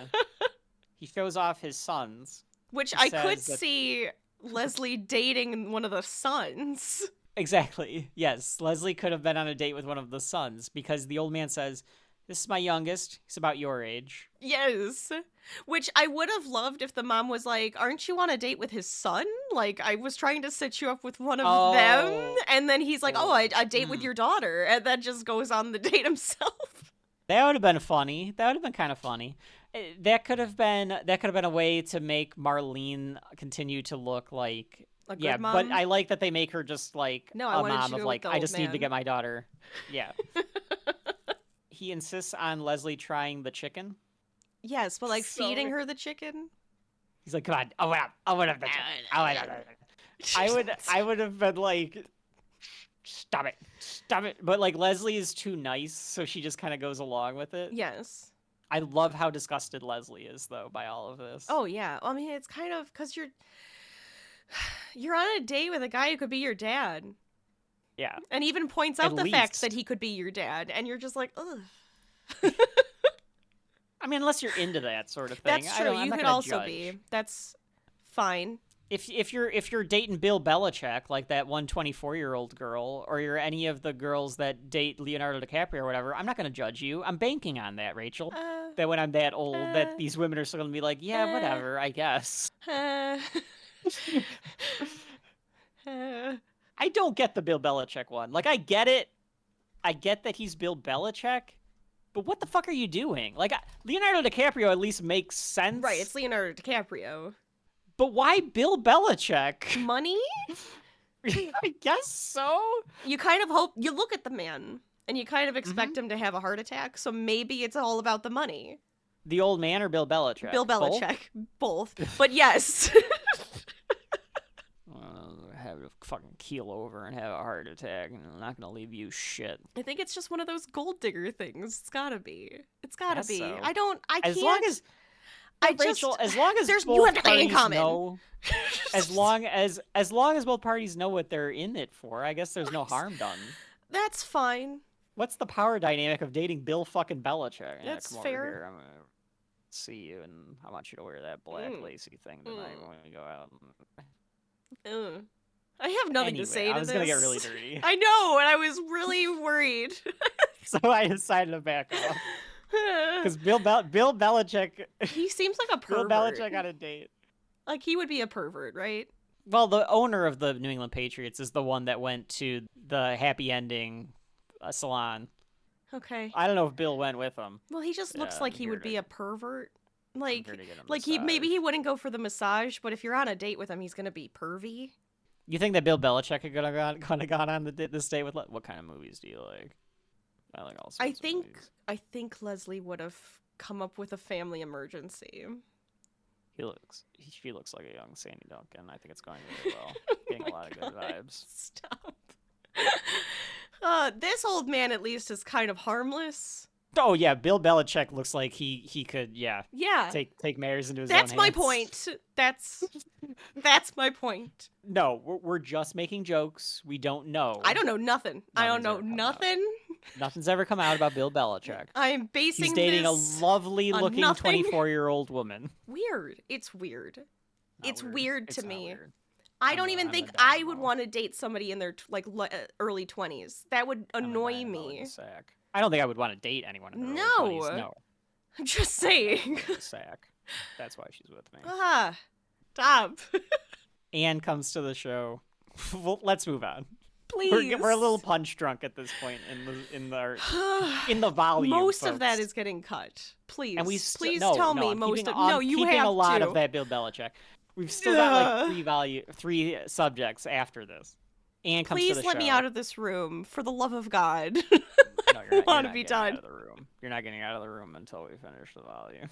He shows off his sons. Which He I could says that- see Leslie dating one of the sons. Exactly. Yes, Leslie could have been on a date with one of the sons, because the old man says, "This is my youngest. He's about your age." Yes. Which I would have loved if the mom was like, aren't you on a date with his son? Like, I was trying to set you up with one of them. And then he's like, a date with your daughter. And then just goes on the date himself. That would have been funny. That would have been kind of funny. That could have been a way to make Marlene continue to look like... A good yeah, mom? but I like that they make her just like No, I a wanted you mom to of go like, with the I old just need to man. get my daughter. Yeah. He insists on Leslie trying the chicken. Yes, but like So- feeding her the chicken? He's like, "Come on, I want the chicken. I would have been like, stop it. But like Leslie is too nice, so she just kind of goes along with it. Yes. I love how disgusted Leslie is though by all of this. Oh, yeah. I mean, it's kind of because you're on a date with a guy who could be your dad. Yeah. And even points At out the fact least. that he could be your dad. And you're just like, ugh. I mean, unless you're into that sort of thing. That's true. I'm You not could gonna also judge. be. That's fine. If you're dating Bill Belichick, like that one 24-year-old girl, or you're any of the girls that date Leonardo DiCaprio or whatever, I'm not going to judge you. I'm banking on that, Rachel. That when I'm that old, that these women are still going to be like, yeah, whatever, I guess. Uh, I don't get the Bill Belichick one. Like, I get it. I get that he's Bill Belichick, but what the fuck are you doing? Like, Leonardo DiCaprio at least makes sense. right, it's Leonardo DiCaprio. But why Bill Belichick? Money? I guess so. You kind of hope, you look at the man, and you kind of expect him to have a heart attack, so maybe it's all about the money. The old man or Bill Belichick? Bill Both? Belichick. Both. But yes. Have to fucking keel over and have a heart attack, and I'm not gonna leave you shit. I think it's just one of those gold digger things. It's gotta be. It's gotta Guess be. so. I As can't. long as I Rachel, just, as long as there's, both you have nothing in parties common. know, as long as both parties know what they're in it for, I guess there's no harm done. That's fine. What's the power dynamic of dating Bill fucking Belichick? Yeah, That's come fair. Over here. I'm gonna see you, and I want you to wear that black lacy thing tonight when we go out. Ugh. I have nothing Anyway, to say to this. I was gonna get really dirty, I know, and I was really worried. so I decided to back off because Bill Belichick. He seems like a Bill pervert. Belichick on a date. Like, he would be a pervert, right? Well, the owner of the New England Patriots is the one that went to the happy ending salon. Okay. I don't know if Bill went with him. Well, he just looks Yeah, like he I'm would here be to- a pervert. Like, here to get a maybe massage. he wouldn't go for the massage, but if you're on a date with him, he's gonna be pervy. You think that Bill Belichick could have gone on this date with what kind of movies do you like? I like all sorts of movies. I think Leslie would have come up with a family emergency. She looks like a young Sandy Duncan. I think it's going really well. Getting a lot of good vibes. Stop. This old man at least is kind of harmless. Oh yeah, Bill Belichick looks like he could Yeah. take matters into his That's own my hands. point. That's my point. No, we're just making jokes. We don't know. I don't know nothing. I don't Nothing's know ever come out. nothing. Nothing's ever come out about Bill Belichick. I'm basing He's dating this a lovely-looking on nothing. 24-year-old woman. Weird. It's weird. Not It's weird to It's not me. weird. I I'm don't a- even I'm a think I would dynamo. want to date somebody in their early 20s. That would I'm a annoy dynamo in me. the sack. I don't think I would want to date anyone in their No. early 20s. No. I'm just saying. The sack. That's why she's with me. Ah, stop. Anne comes to the show. Well, let's move on. Please. We're a little punch drunk at this point in the volume. Most of that folks. is getting cut. Please. And we please no, tell no, me I'm most keeping of. on- No, you keeping have a lot to. of that Bill Belichick. We've still got like three subjects after this. Anne comes to Please the let show. me out of this room, for the love of God. No, you're not, wanna you're not be getting out done. of the room. You're not getting out of the room until we finish the volume.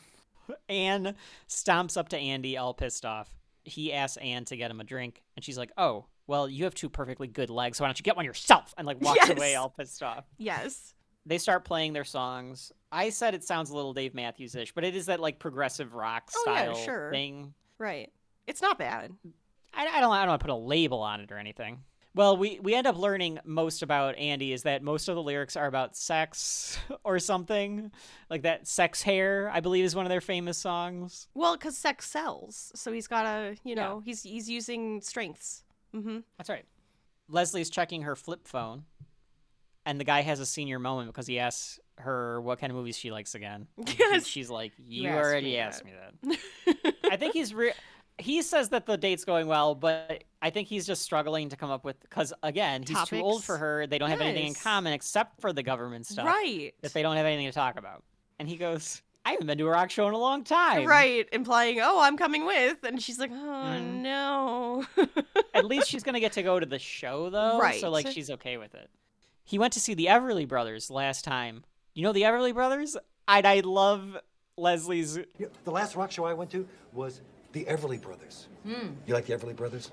Anne stomps up to Andy, all pissed off. He asks Anne to get him a drink, and she's like, "Oh, well, you have two perfectly good legs, so why don't you get one yourself?" And like walks Yes. away, all pissed off. Yes. They start playing their songs. I said it sounds a little Dave Matthews-ish, but it is that like progressive rock Oh, yeah, style sure. thing. Right. It's not bad. I don't want to put a label on it or anything. Well, we end up learning most about Andy is that most of the lyrics are about sex or something. Like that Sex Hair, I believe, is one of their famous songs. Well, because sex sells. So he's got to, he's using strengths. Mm-hmm. That's right. Leslie's checking her flip phone, and the guy has a senior moment because he asks her what kind of movies she likes again. Yes. She's like, you asked already me asked that." me that. I think he says that the date's going well, but I think he's just struggling to come up with, because again, he's too old for her. They don't have anything in Yes. common except for the government stuff. Right. That they don't have anything to talk about. And he goes, I haven't been to a rock show in a long time. Right, implying, oh, I'm coming with. And she's like, oh, Mhm. no. At least she's going to get to go to the show, though. Right. So, like, she's okay with it. He went to see the Everly Brothers last time. You know the Everly Brothers? I love Leslie's... Yeah, the last rock show I went to was the Everly Brothers. You like the Everly Brothers?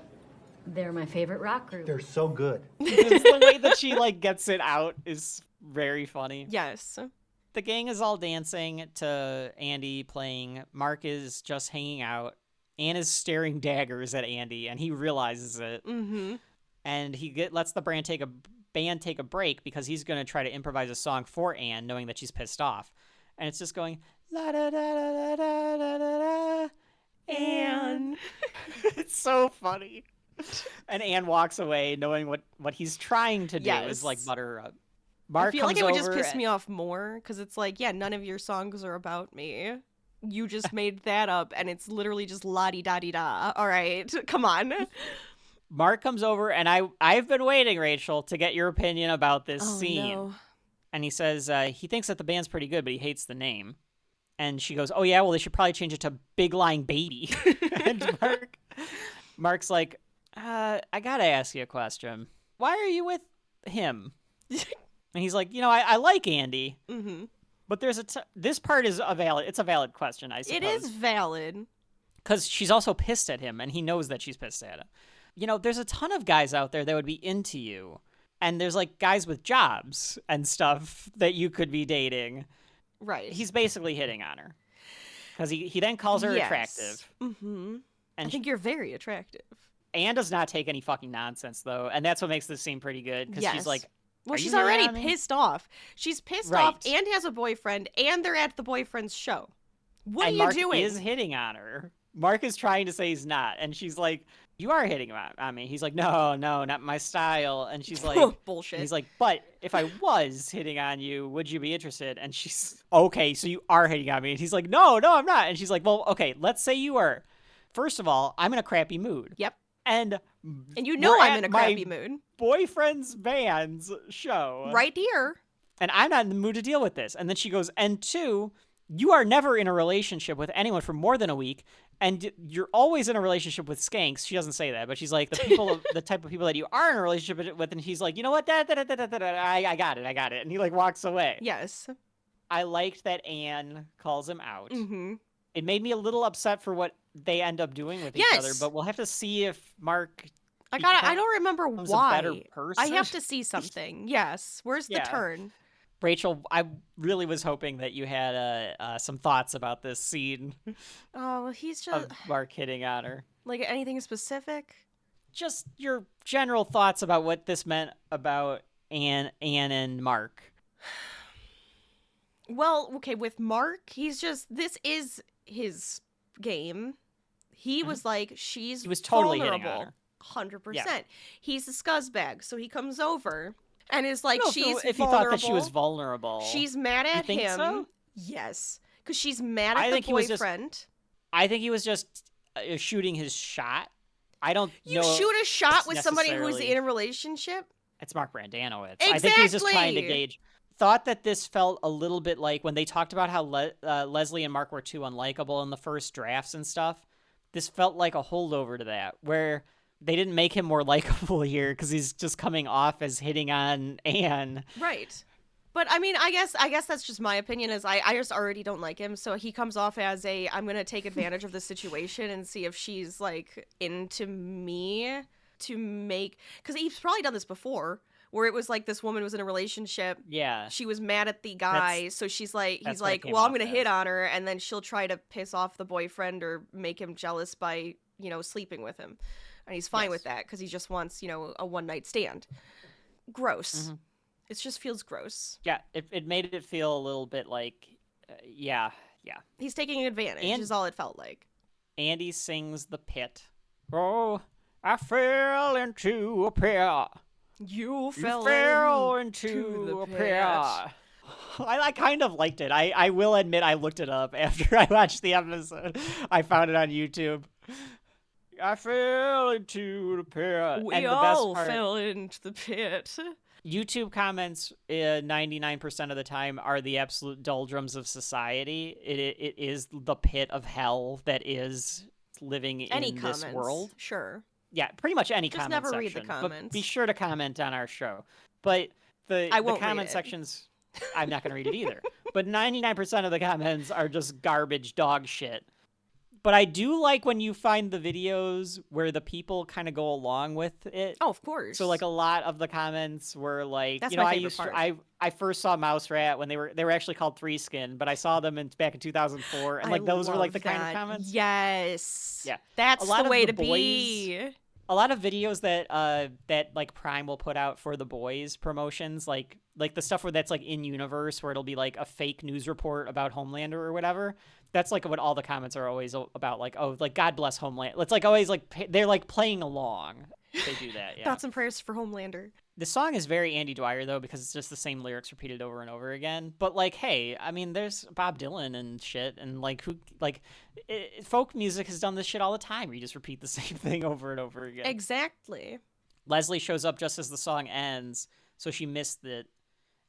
They're my favorite rock group. They're so good. the way that she, like, gets it out is very funny. Yes. The gang is all dancing to Andy playing. Mark is just hanging out. Anne is staring daggers at Andy, and he realizes it. Mm-hmm. And he lets the band take a break because he's going to try to improvise a song for Anne, knowing that she's pissed off. And it's just going, la da da da da da da da da, Anne. It's so funny. And Anne walks away, knowing what he's trying to do is like butter her up. Mark I feel like comes it would just over piss me off more, because it's like, yeah, none of your songs are about me. You just made that up, and it's literally just la-di-da-di-da. All right, come on. Mark comes over, and I've been waiting, Rachel, to get your opinion about this scene. No. And he says he thinks that the band's pretty good, but he hates the name. And she goes, oh, yeah, well, they should probably change it to Big Lying Baby. And Mark's like, I got to ask you a question. Why are you with him? And he's like, I like Andy. Mm-hmm. But there's this part is it's a valid question, I suppose. It is valid. Because she's also pissed at him, and he knows that she's pissed at him. There's a ton of guys out there that would be into you. And there's, like, guys with jobs and stuff that you could be dating. Right. He's basically hitting on her. Because he then calls her Yes. attractive. Mm-hmm. And I think you're very attractive. Anne does not take any fucking nonsense, though. And that's what makes this scene pretty good. Because she's Yes. like, Well, "Are she's you hitting already on me?" pissed off. She's pissed Right. off and has a boyfriend, and they're at the boyfriend's show. What and are you Mark doing? is hitting on her. Mark is trying to say he's not. And she's like, you are hitting on me. He's like, no, not my style. And she's like, bullshit. and he's like, but if I was hitting on you, would you be interested? And she's, okay, so you are hitting on me. And he's like, no, I'm not. And she's like, well, okay, let's say you are. First of all, I'm in a crappy mood. Yep. And you know we're I'm at in a my crappy mood. boyfriend's band's show. Right here. And I'm not in the mood to deal with this. And then she goes, and two, you are never in a relationship with anyone for more than a week. And you're always in a relationship with skanks. She doesn't say that, but she's like, the type of people that you are in a relationship with. And he's like, you know what? I got it. And he like walks away. Yes. I liked that Anne calls him out. Mm-hmm. It made me a little upset for what they end up doing with each other, but we'll have to see if Mark I don't remember becomes why. a better person. I have to see something. Yes. Where's the turn? Rachel, I really was hoping that you had some thoughts about this scene Oh, he's just of Mark hitting on her. like anything specific. Just your general thoughts about what this meant about Anne and Mark. Well, okay, with Mark, this is his game. He was like, he was totally hitting vulnerable. on her. 100%. Yeah. He's a scuzzbag, so he comes over and is like, No, she's if vulnerable. he thought that she was vulnerable. She's mad at think him. so? Yes, because she's mad at I the think he was boyfriend. I think he was just shooting his shot. I don't You know. shoot a shot with somebody who's necessarily- in a relationship? It's Mark Brandanowitz. I think he's just trying to Exactly. gauge. Thought that this felt a little bit like when they talked about how Leslie and Mark were too unlikable in the first drafts and stuff. This felt like a holdover to that, where they didn't make him more likable here because he's just coming off as hitting on Anne. Right. But I mean, I guess that's just my opinion. Is I just already don't like him, so he comes off as I'm gonna take advantage of the situation and see if she's like into me to make, because he's probably done this before, where it was like this woman was in a relationship. Yeah. She was mad at the guy, so he's like, what it came well, I'm off gonna as. hit on her, and then she'll try to piss off the boyfriend or make him jealous by sleeping with him. And he's fine with that because he just wants, a one-night stand. Gross. Mm-hmm. It just feels gross. Yeah, it made it feel a little bit like, yeah. He's taking advantage is all it felt like. Andy sings The Pit. Oh, I fell into a pit. You fell into a pit. I kind of liked it. I will admit I looked it up after I watched the episode. I found it on YouTube. I fell into the pit. We and the all best part, fell into the pit. YouTube comments 99% of the time are the absolute doldrums of society. It is the pit of hell that is living in this world. Sure. Yeah, pretty much any Just comment never section. read the comments. But be sure to comment on our show. But the comment sections, I'm not going to read it either. But 99% of the comments are just garbage dog shit. But I do like when you find the videos where the people kind of go along with it. Oh, of course. So like a lot of the comments were like, That's my favorite part. I first saw Mouse Rat when they were actually called Three Skin, but I saw them back in 2004, and like those were like the kind of comments. Yes. Yeah. That's the way to be. A lot of videos that like Prime will put out for the boys promotions, like the stuff where that's like in universe, where it'll be like a fake news report about Homelander or whatever. That's like what all the comments are always about, like, oh, like God bless Homeland. It's like always like they're like playing along. They do that. Yeah. Thoughts and prayers for Homelander. The song is very Andy Dwyer though, because it's just the same lyrics repeated over and over again. But like, hey, I mean, there's Bob Dylan and shit, and like folk music has done this shit all the time, where you just repeat the same thing over and over again. Exactly. Leslie shows up just as the song ends, so she missed it.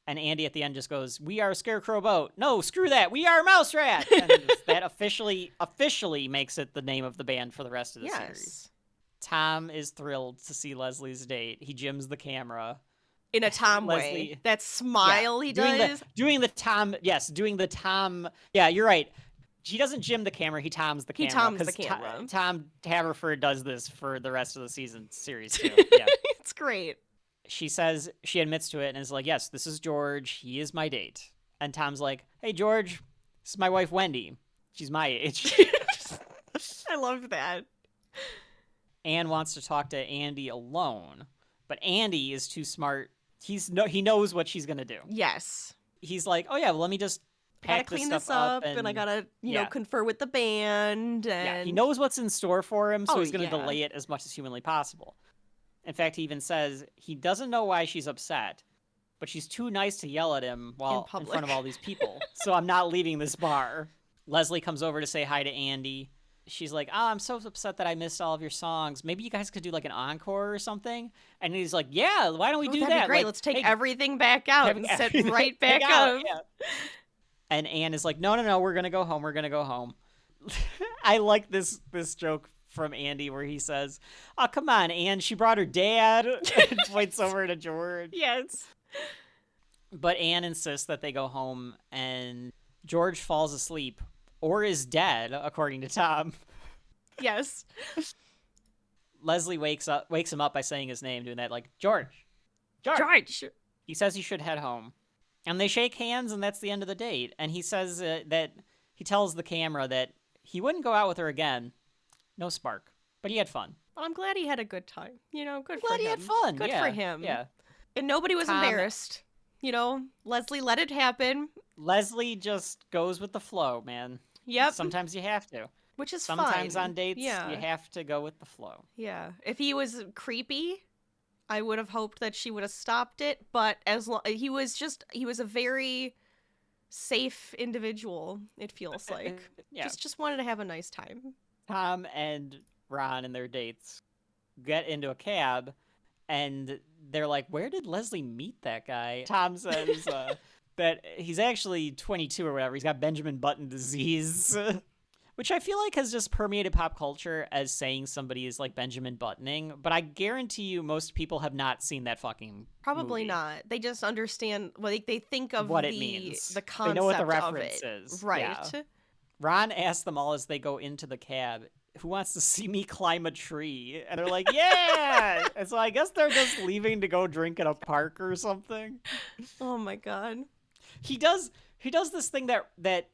And Andy at the end just goes, "We are a Scarecrow boat. No, screw that. We are Mouse Rat." And that officially makes it the name of the band for the rest of the series. Tom is thrilled to see Leslie's date. He jims the camera. In a Tom way. That smile he does. Doing the Tom. Yeah, you're right. He doesn't jim the camera. He toms the camera. He toms the camera. Tom Haverford does this for the rest of the series too. Yeah. It's great. She says, she admits to it and is like, yes, this is George. He is my date. And Tom's like, hey, George, this is my wife, Wendy. She's my age. I love that. Anne wants to talk to Andy alone, but Andy is too smart. He knows what she's going to do. Yes. He's like, oh, yeah, well, let me just pack clean this up. And I got to, confer with the band. And... Yeah, he knows what's in store for him, so he's going to delay it as much as humanly possible. In fact, he even says he doesn't know why she's upset, but she's too nice to yell at him in front of all these people. So I'm not leaving this bar. Leslie comes over to say hi to Andy. She's like, oh, I'm so upset that I missed all of your songs. Maybe you guys could do like an encore or something. And he's like, yeah, why don't we do that? That'd be great. Like, let's take everything back out and set right back up. Yeah. And Anne is like, no, we're going to go home. We're going to go home. I like this joke from Andy where he says, oh, come on, Anne, she brought her dad, and points over to George. Yes. But Anne insists that they go home, and George falls asleep, or is dead, according to Tom. Yes. Leslie wakes him up by saying his name, doing that, like, George. He says he should head home. And they shake hands, and that's the end of the date. And he says that he tells the camera that he wouldn't go out with her again. No spark. But he had fun. Well, I'm glad he had a good time. Good for him. Glad he had fun. Good for him. Yeah. And nobody was embarrassed. Leslie let it happen. Leslie just goes with the flow, man. Yep. Sometimes you have to. Which is Sometimes fine. on dates, you have to go with the flow. Yeah. If he was creepy, I would have hoped that she would have stopped it. But he was a very safe individual, it feels like. Yeah. Just wanted to have a nice time. Tom and Ron and their dates get into a cab, and they're like, where did Leslie meet that guy? Tom says that he's actually 22 or whatever. He's got Benjamin Button disease, which I feel like has just permeated pop culture as saying somebody is like Benjamin Buttoning. But I guarantee you most people have not seen that fucking Probably movie. not. They just understand, they think of what it means. The concept they know what the of reference it. is. Right. Yeah. Ron asks them all as they go into the cab, who wants to see me climb a tree? And they're like, yeah! And so I guess they're just leaving to go drink at a park or something. Oh my god. He does this thing that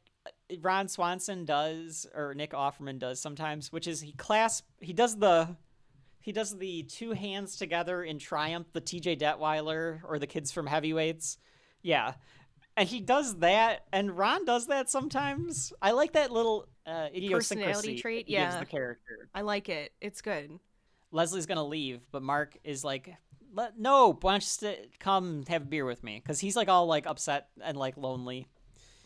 Ron Swanson does, or Nick Offerman does sometimes, which is he does the two hands together in triumph, the TJ Detweiler or the kids from Heavyweights. Yeah. And he does that, and Ron does that sometimes. I like that little idiosyncrasy personality trait. he Yeah, gives the character. I like it. It's good. Leslie's gonna leave, but Mark is like, no, why don't you come have a beer with me? Because he's like all like upset and like lonely.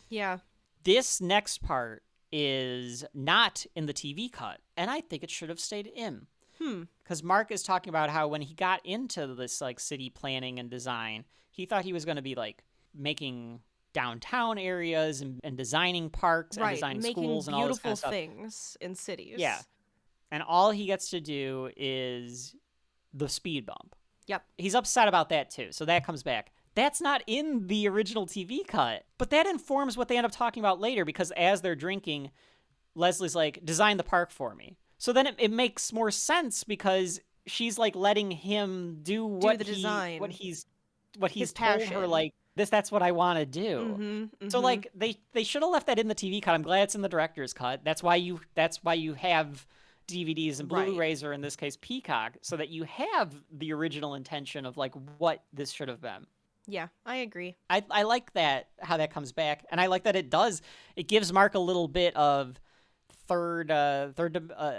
Yeah. This next part is not in the TV cut, and I think it should have stayed in. Because Mark is talking about how when he got into this like city planning and design, he thought he was going to be like making downtown areas and designing parks and designing schools and all this kind of stuff. Making beautiful things in cities. Yeah. And all he gets to do is the speed bump. Yep. He's upset about that too, so that comes back. That's not in the original TV cut, but that informs what they end up talking about later, because as they're drinking, Leslie's like, design the park for me. So then it makes more sense, because she's like letting him do the design, what he's told passion. her, like, that's what I want to do. So like they should have left that in the TV cut. I'm glad it's in the director's cut. That's why you have DVDs and Blu-rays, or in this case Peacock, so that you have the original intention of like what this should have been. Yeah, I agree. I like that, how that comes back, and I like that it gives Mark a little bit of a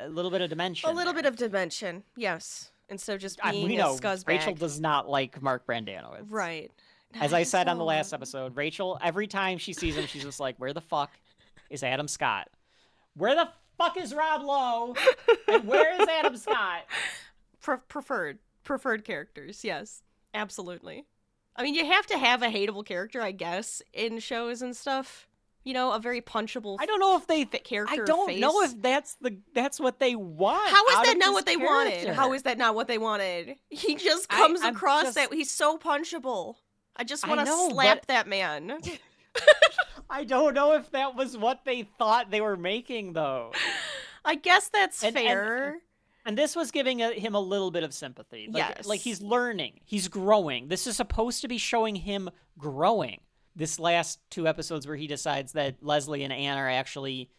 little bit of dimension. A little bit of dimension, yes. Instead of just being a scuzzbag. Rachel does not like Mark Brandanowitz. Right. As I said on the last episode, Rachel, every time she sees him, she's just like, where the fuck is Adam Scott? Where the fuck is Rob Lowe? And where is Adam Scott? Preferred characters, yes. Absolutely. I mean, you have to have a hateable character, I guess, in shows and stuff. You know, a very punchable. I don't know if they character. I don't face. know if that's what they want. How is that not what they character? wanted? How is that not what they wanted? He just comes across that he's so punchable. I just want to slap that man. I don't know if that was what they thought they were making, though. I guess that's fair. And this was giving him a little bit of sympathy. Yes. Like he's learning. He's growing. This is supposed to be showing him growing. This last 2 episodes where he decides that Leslie and Anne are actually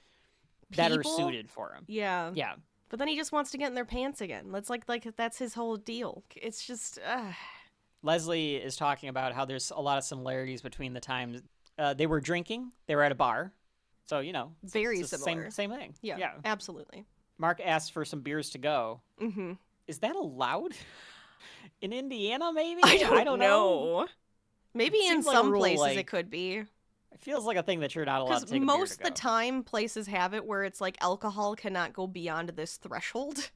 better suited for him. Yeah. Yeah. But then he just wants to get in their pants again. That's like that's his whole deal. It's just... Leslie is talking about how there's a lot of similarities between the times they were drinking. They were at a bar. So, you know. Very similar. Same thing. Yeah, absolutely. Mark asked for some beers to go. Mm-hmm. Is that allowed? In Indiana, maybe? I don't know. Maybe in some places it could be. It feels like a thing that you're not allowed to take a beer to go. Most of the time, places have it where it's like alcohol cannot go beyond this threshold.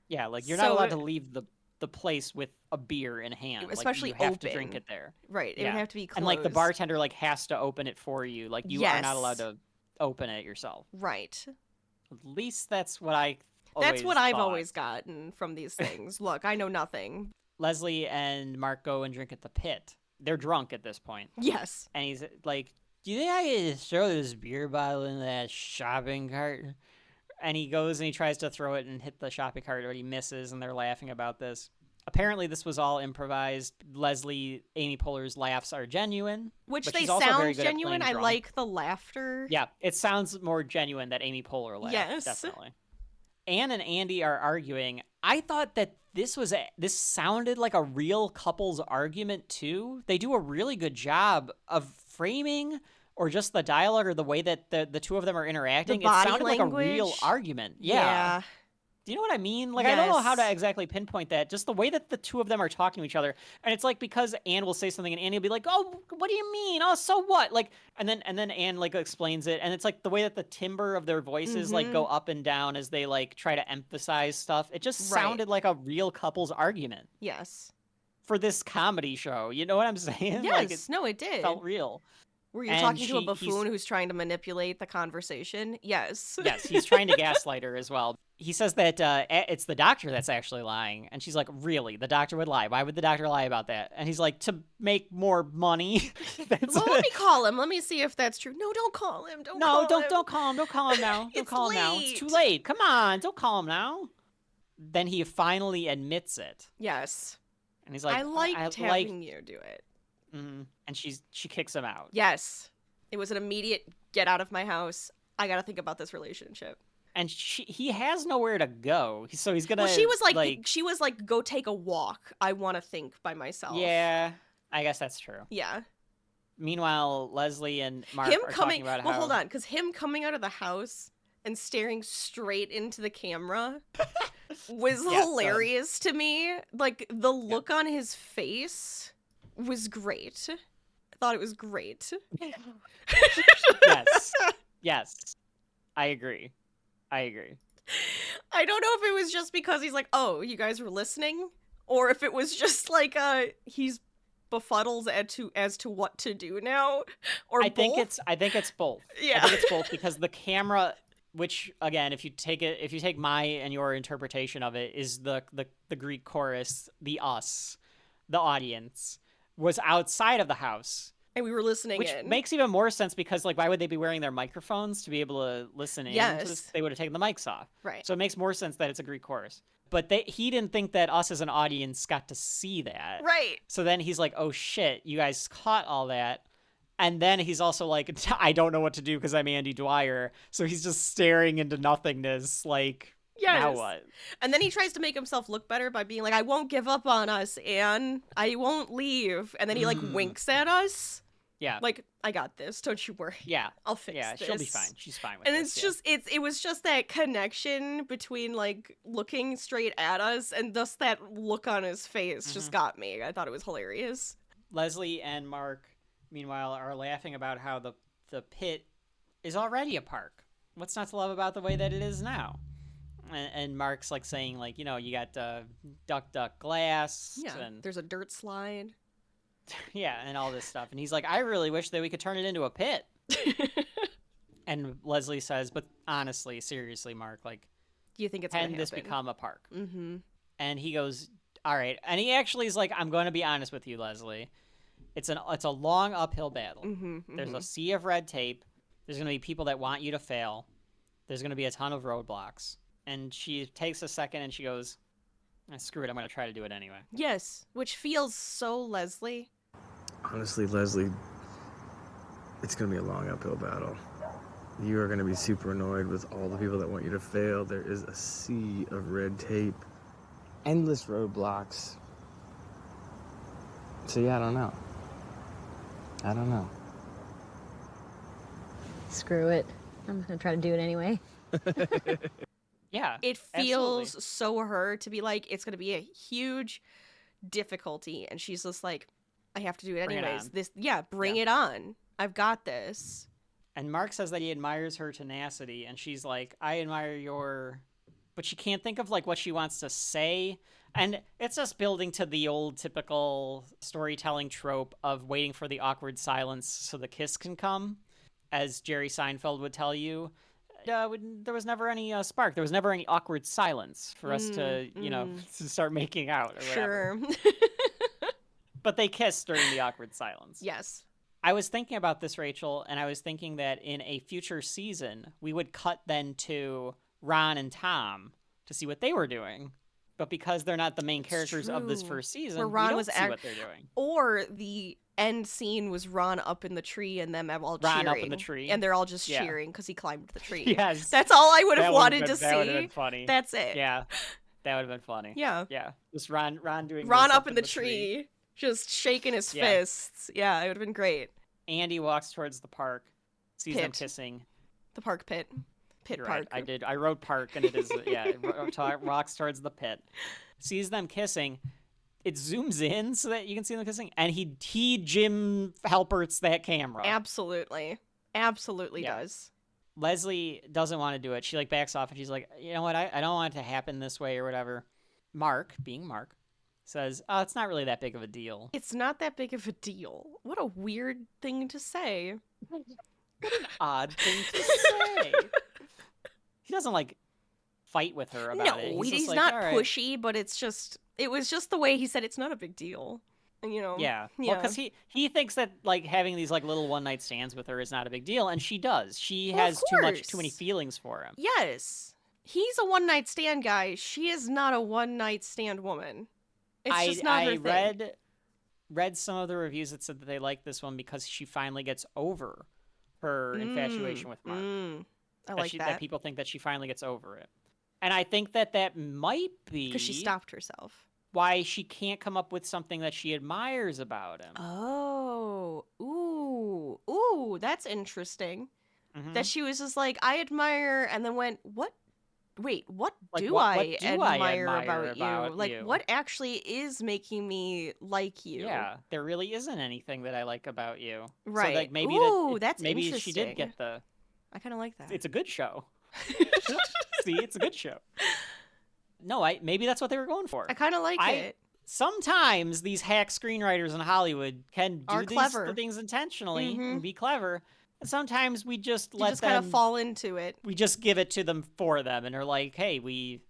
Yeah, like you're not allowed to leave the place with a beer in hand. Especially like, you have open. to drink it there. Right, it would have to be closed. And like the bartender like has to open it for you. Like you are not allowed to open it yourself. Right. At least that's what I've always gotten from these things. Look, I know nothing. Leslie and Mark go and drink at the Pit. They're drunk at this point. Yes. And he's like, do you think I could throw this beer bottle in that shopping cart? And he goes and he tries to throw it and hit the shopping cart, but he misses, and they're laughing about this. Apparently, this was all improvised. Amy Poehler's laughs are genuine. Which they sound genuine. I like the laughter. Yeah, it sounds more genuine that Amy Poehler laughs. Yes. Definitely. Anne and Andy are arguing. I thought that this sounded like a real couple's argument, too. They do a really good job of framing or just the dialogue or the way that the two of them are interacting. The body it sounded language. Like a real argument. Yeah. Do you know what I mean? Like, yes. I don't know how to exactly pinpoint that. Just the way that the two of them are talking to each other. And it's like, because Anne will say something and Annie will be like, oh, what do you mean? Oh, so what? Like, and then Anne like explains it. And it's like the way that the timbre of their voices like go up and down as they like try to emphasize stuff. It just sounded like a real couple's argument. Yes. For this comedy show. You know what I'm saying? Yes. Like, it did. Felt real. Were you talking to a buffoon who's trying to manipulate the conversation? Yes. Yes, he's trying to gaslight her as well. He says that it's the doctor that's actually lying. And she's like, really? The doctor would lie? Why would the doctor lie about that? And he's like, to make more money. Well, let me call him. Let me see if that's true. No, don't call him. Don't call him. Don't call him. Don't call him now. Don't call him now. It's too late. Come on. Don't call him now. Then he finally admits it. Yes. And he's like, I liked having you do it. Mm-hmm. And she kicks him out. Yes. It was an immediate get out of my house. I gotta think about this relationship. And he has nowhere to go, so he's gonna. Well, she was like, go take a walk. I want to think by myself. Yeah, I guess that's true. Yeah. Meanwhile, Leslie and Mark are talking about how. Well, hold on, because him coming out of the house and staring straight into the camera was hilarious to me. Like, the look on his face was great. I thought it was great. Yes. I agree. I don't know if it was just because he's like, oh, you guys were listening, or if it was just like he's befuddled as to what to do now, or I think both. I think it's both. Yeah. I think it's both because the camera, which again, if you take my and your interpretation of it, is the Greek chorus, the us, the audience, was outside of the house. And we were listening Which in. makes even more sense because, like, why would they be wearing their microphones to be able to listen in? Yes. To this? They would have taken the mics off. Right. So it makes more sense that it's a Greek chorus. But he didn't think that us as an audience got to see that. Right. So then he's like, oh, shit, you guys caught all that. And then he's also like, I don't know what to do because I'm Andy Dwyer. So he's just staring into nothingness, like, now what? And then he tries to make himself look better by being like, I won't give up on us, Anne. I won't leave. And then he, like, winks at us. Yeah. Like, I got this. Don't you worry. Yeah. I'll fix this. Yeah, she'll be fine. She's fine with and this. it's just, it was just that connection between, like, looking straight at us and thus that look on his face just got me. I thought it was hilarious. Leslie and Mark, meanwhile, are laughing about how the pit is already a park. What's not to love about the way that it is now? And Mark's, like, saying, like, you know, you got duck glass. Yeah, and there's a dirt slide. Yeah, and all this stuff. And he's like, I really wish that we could turn it into a pit. And Leslie says, but honestly, seriously, Mark, like, do you think it's gonna can this happen? become a park? Mm-hmm. And he goes, all right. And he actually is like, I'm going to be honest with you, Leslie. It's a long uphill battle. There's a sea of red tape. There's going to be people that want you to fail. There's going to be a ton of roadblocks. And she takes a second and she goes, screw it, I'm going to try to do it anyway. Yes, which feels so Leslie. Honestly, Leslie, it's going to be a long uphill battle. You are going to be super annoyed with all the people that want you to fail. There is a sea of red tape, endless roadblocks. So yeah, I don't know. Screw it. I'm just gonna try to do it anyway. Yeah. It feels absolutely. so her to be like, it's going to be a huge difficulty. And she's just like, I have to do it Bring it anyways. on. Bring it on. I've got this. And Mark says that he admires her tenacity. And she's like, I admire your... But she can't think of, like, what she wants to say. And it's just building to the old typical storytelling trope of waiting for the awkward silence so the kiss can come. As Jerry Seinfeld would tell you. There was never any spark. There was never any awkward silence for us to, to start making out or whatever. Sure. But they kissed during the awkward silence. Yes. I was thinking about this, Rachel, and I was thinking that in a future season, we would cut then to Ron and Tom to see what they were doing. But because they're not the main characters of this first season, where Ron we don't was see what they're doing. Or the end scene was Ron up in the tree and them all Ron cheering. up in the tree. And they're all just cheering because he climbed the tree. Yes. That's all I would have wanted to see. That would have been funny. That's it. Yeah. That would have been funny. Yeah. Yeah. Just Ron doing Ron this up in the tree, just shaking his fists. Yeah, it would have been great. Andy walks towards the park, sees them Pit. kissing. The park pit. Pit You're park. right. I wrote park, and it is, walks towards the pit. Sees them kissing. It zooms in so that you can see them kissing, and he Jim Halperts that camera. Absolutely does. Leslie doesn't want to do it. She, like, backs off, and she's like, you know what? I don't want it to happen this way or whatever. Mark, being Mark, says, oh, it's not really that big of a deal. It's not that big of a deal. What a weird thing to say. Odd thing to say. He doesn't, like, fight with her about it. No, He's he's like, not all right. pushy, but it was just the way he said it's not a big deal. And, Yeah. Well, because he thinks that, like, having these, like, little one-night stands with her is not a big deal, and she does. She has too many feelings for him. Yes. He's a one-night stand guy. She is not a one-night stand woman. It's just not her thing. read some of the reviews that said that they liked this one because she finally gets over her infatuation with Mark. I like that people think that she finally gets over it. And I think that might be because she stopped herself. Why she can't come up with something that she admires about him. Oh, ooh, that's interesting. Mhm. That she was just like, I admire, and then went, what? Wait, what Like, do what I do I admire about you? Like, you? what actually is making me like you? Yeah, there really isn't anything that I like about you. Right. So, like, maybe that's maybe interesting. she did get the. I kind of like that. It's a good show. See, it's a good show. No, maybe that's what they were going for. I kind of like it. Sometimes these hack screenwriters in Hollywood can do these things intentionally and be clever. And sometimes we just let them kind of fall into it. We just give it to them for them, and they're like, "Hey, we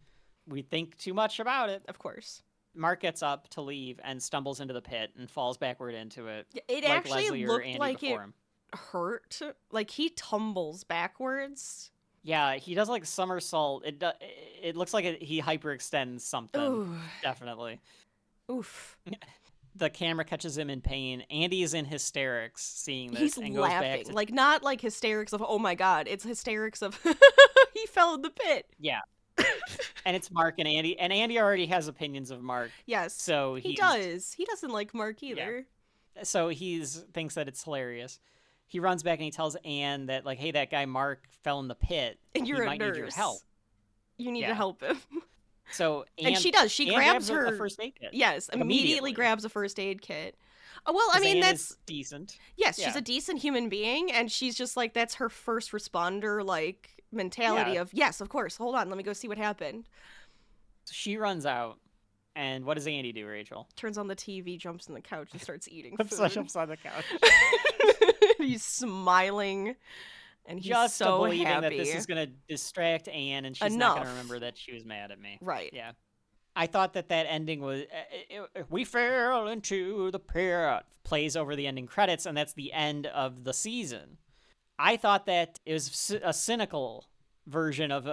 think too much about it." Of course. Mark gets up to leave and stumbles into the pit and falls backward into it. It like actually Leslie looked or Andy like before it him. hurt. Like he tumbles backwards. Yeah, he does like a somersault. It looks like he hyperextends something. Ooh. Definitely. Oof. The camera catches him in pain. Andy is in hysterics seeing this He's and laughing. goes back to... Like, not like hysterics of, oh my god. It's hysterics of, he fell in the pit. Yeah. And it's Mark and Andy. And Andy already has opinions of Mark. Yes. So he does. He doesn't like Mark either. Yeah. So he thinks that it's hilarious. He runs back and he tells Anne that, like, hey, that guy Mark fell in the pit. And you're he a might nurse. need your help. You need to help him. So Anne, and she does. She grabs her a first aid kit. Yes, like, immediately grabs a first aid kit. Oh, well, I mean, Anne that's is decent. Yes, she's a decent human being, and she's just like, that's her first responder like mentality of, yes, of course. Hold on, let me go see what happened. So she runs out, and what does Andy do, Rachel? Turns on the TV, jumps on the couch, and starts eating Jumps on the couch. He's smiling. And he's just so believing happy. that this is going to distract Anne, and she's not going to remember that she was mad at me. Right. Yeah. I thought that ending was, we fell into the pit, plays over the ending credits, and that's the end of the season. I thought that it was a cynical version of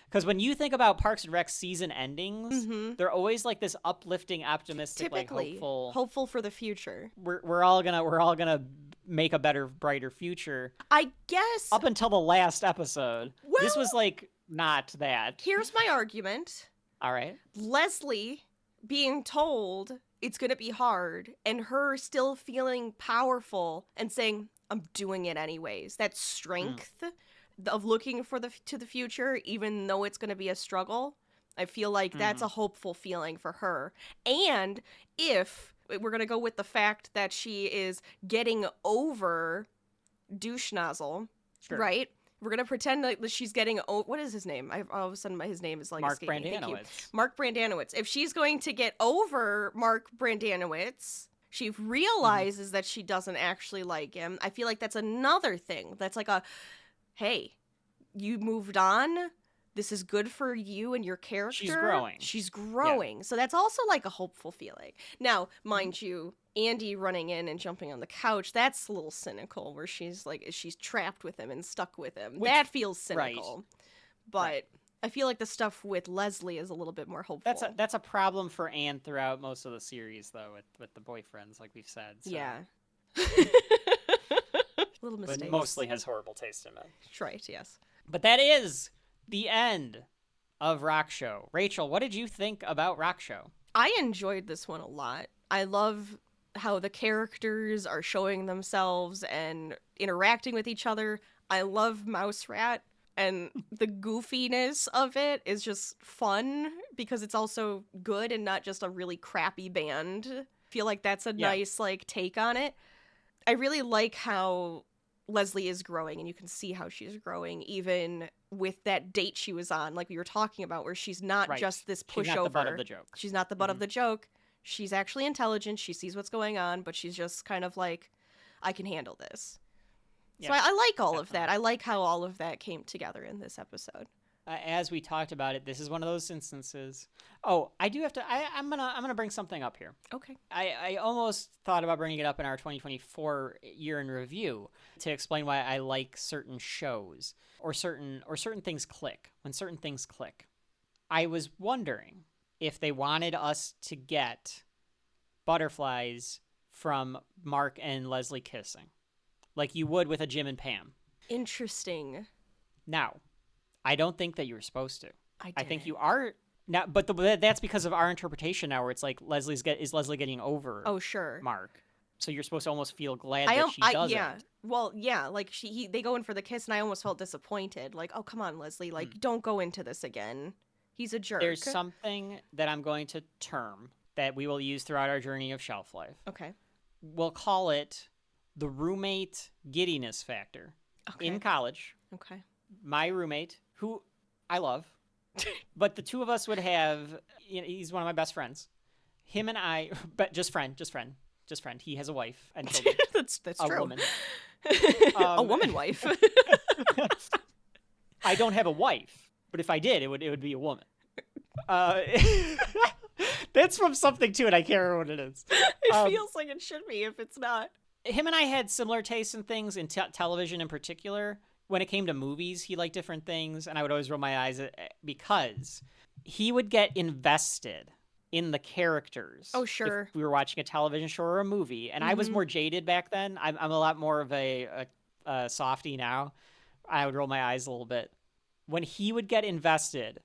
because when you think about Parks and Rec season endings, they're always like this uplifting, optimistic, typically, like hopeful for the future. We're all gonna make a better, brighter future. I guess up until the last episode, this was like not that. Here's my argument. All right, Leslie being told it's gonna be hard, and her still feeling powerful and saying, "I'm doing it anyways." That strength of looking to the future, even though it's gonna be a struggle. I feel like that's a hopeful feeling for her. And if we're going to go with the fact that she is getting over douche nozzle, right? We're going to pretend that she's getting what is his name? All of a sudden his name is like Mark escaping. Brandanowitz. Mark Brandanowitz. If she's going to get over Mark Brandanowitz, she realizes that she doesn't actually like him. I feel like that's another thing. That's like hey, you moved on. This is good for you and your character. She's growing. Yeah. So that's also like a hopeful feeling. Now, mind you, Andy running in and jumping on the couch, that's a little cynical, where she's like, she's trapped with him and stuck with him. That feels cynical. Right. But I feel like the stuff with Leslie is a little bit more hopeful. That's a problem for Anne throughout most of the series, though, with the boyfriends, like we've said. So. Yeah. Little mistakes. But mostly has horrible taste in men. Right, yes. But that is the end of Rock Show. Rachel, what did you think about Rock Show? I enjoyed this one a lot. I love how the characters are showing themselves and interacting with each other. I love Mouse Rat, and the goofiness of it is just fun because it's also good and not just a really crappy band. I feel like that's a nice like take on it. I really like how Leslie is growing, and you can see how she's growing even with that date she was on, like we were talking about, where she's not just this pushover. She's not the butt of the joke. She's not the butt of the joke. She's actually intelligent. She sees what's going on, but she's just kind of like, I can handle this. Yeah, so I like all of that. I like how all of that came together in this episode. As we talked about it, this is one of those instances. Oh, I do have to. I'm gonna bring something up here. Okay. I almost thought about bringing it up in our 2024 year in review to explain why I like certain shows or certain things click. When certain things click, I was wondering if they wanted us to get butterflies from Mark and Leslie kissing, like you would with a Jim and Pam. Interesting. Now, I don't think that you were supposed to. I think didn't. you are now, but that's because of our interpretation now, where it's like is Leslie getting over Oh, sure. Mark? So you're supposed to almost feel glad that she doesn't. Yeah. Well, yeah, like they go in for the kiss, and I almost felt disappointed. Like, oh, come on, Leslie, like, don't go into this again. He's a jerk. There's something that I'm going to term that we will use throughout our journey of shelf life. Okay. We'll call it the roommate giddiness factor. Okay. In college, Okay. my roommate, who I love, but the two of us would have, he's one of my best friends. Him and I, but just friend. He has a wife and children. that's a true. Woman. A woman wife. I don't have a wife, but if I did, it would be a woman. That's from something too, and I can't remember what it is. It feels like it should be if it's not. Him and I had similar tastes in things, in television in particular. When it came to movies, he liked different things, and I would always roll my eyes because he would get invested in the characters. Oh, sure. If we were watching a television show or a movie, and I was more jaded back then. I'm a lot more of a softie now. I would roll my eyes a little bit. When he would get invested,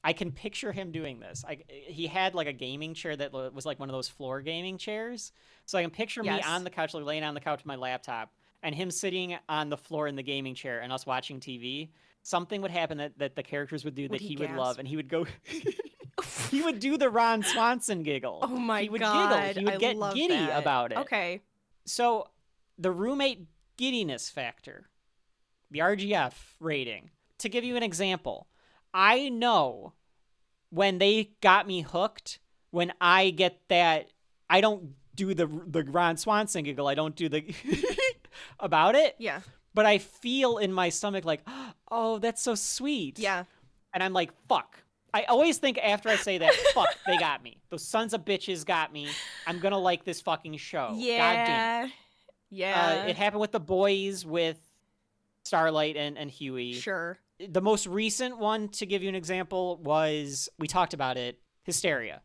I can picture him doing this. He had like a gaming chair that was like one of those floor gaming chairs. So I can picture me on the couch, like laying on the couch with my laptop, and him sitting on the floor in the gaming chair and us watching TV. Something would happen that the characters would do that he would love, and he would go... He would do the Ron Swanson giggle. Oh my God. He would God. giggle. He would get giddy about it. Okay. So the roommate giddiness factor, the RGF rating, to give you an example, I know when they got me hooked, when I get that, I don't do the Ron Swanson giggle. I don't do the about it. Yeah. But I feel in my stomach like, oh, that's so sweet. Yeah. And I'm like, fuck. I always think after I say that, fuck, they got me. Those sons of bitches got me. I'm going to like this fucking show. Yeah. God damn it. Yeah. It happened with The Boys with Starlight and Huey. Sure. The most recent one, to give you an example, was, we talked about it, Hysteria.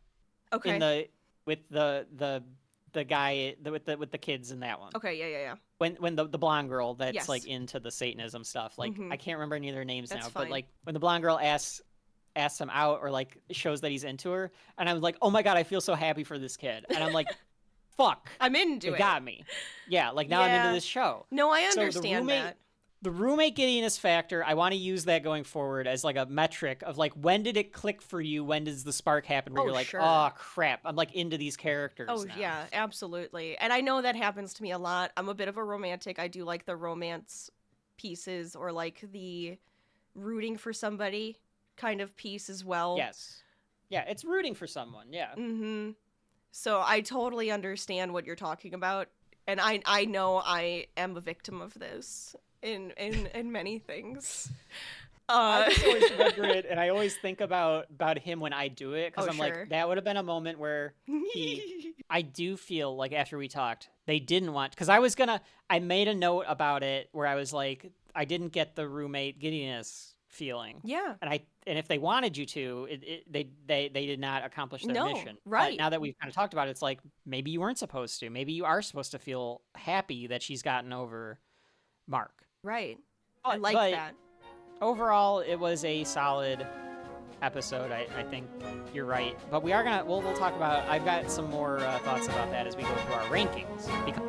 Okay. With the guy with the kids in that one. Okay, yeah. When the blonde girl that's Yes. like into the Satanism stuff, like I can't remember any of their names That's now, fine. but like when the blonde girl asks him out or like shows that he's into her, and I'm like, oh my God, I feel so happy for this kid, and I'm like, fuck, I'm into it. got me. Yeah, like now I'm into this show. No, I So understand that. The roommate giddiness factor, I want to use that going forward as like a metric of like, when did it click for you? When does the spark happen where you're like, sure. oh crap, I'm like into these characters Oh, now. yeah, absolutely. And I know that happens to me a lot. I'm a bit of a romantic. I do like the romance pieces or like the rooting for somebody kind of piece as well. Yes. Yeah, it's rooting for someone, yeah. Mm-hmm. So I totally understand what you're talking about. And I know I am a victim of this in many things. I just always remember it, and I always think about him when I do it, because I'm sure. like, that would have been a moment where I do feel like after we talked, they didn't want, because I made a note about it where I was like, I didn't get the roommate giddiness feeling. Yeah. And if they wanted you to, they did not accomplish their mission. Right. Now that we've kind of talked about it, it's like, maybe you weren't supposed to. Maybe you are supposed to feel happy that she's gotten over Mark. Right. I But- like but that. Overall, it was a solid episode. I think you're right. But we'll talk about, I've got some more thoughts about that as we go through our rankings. Because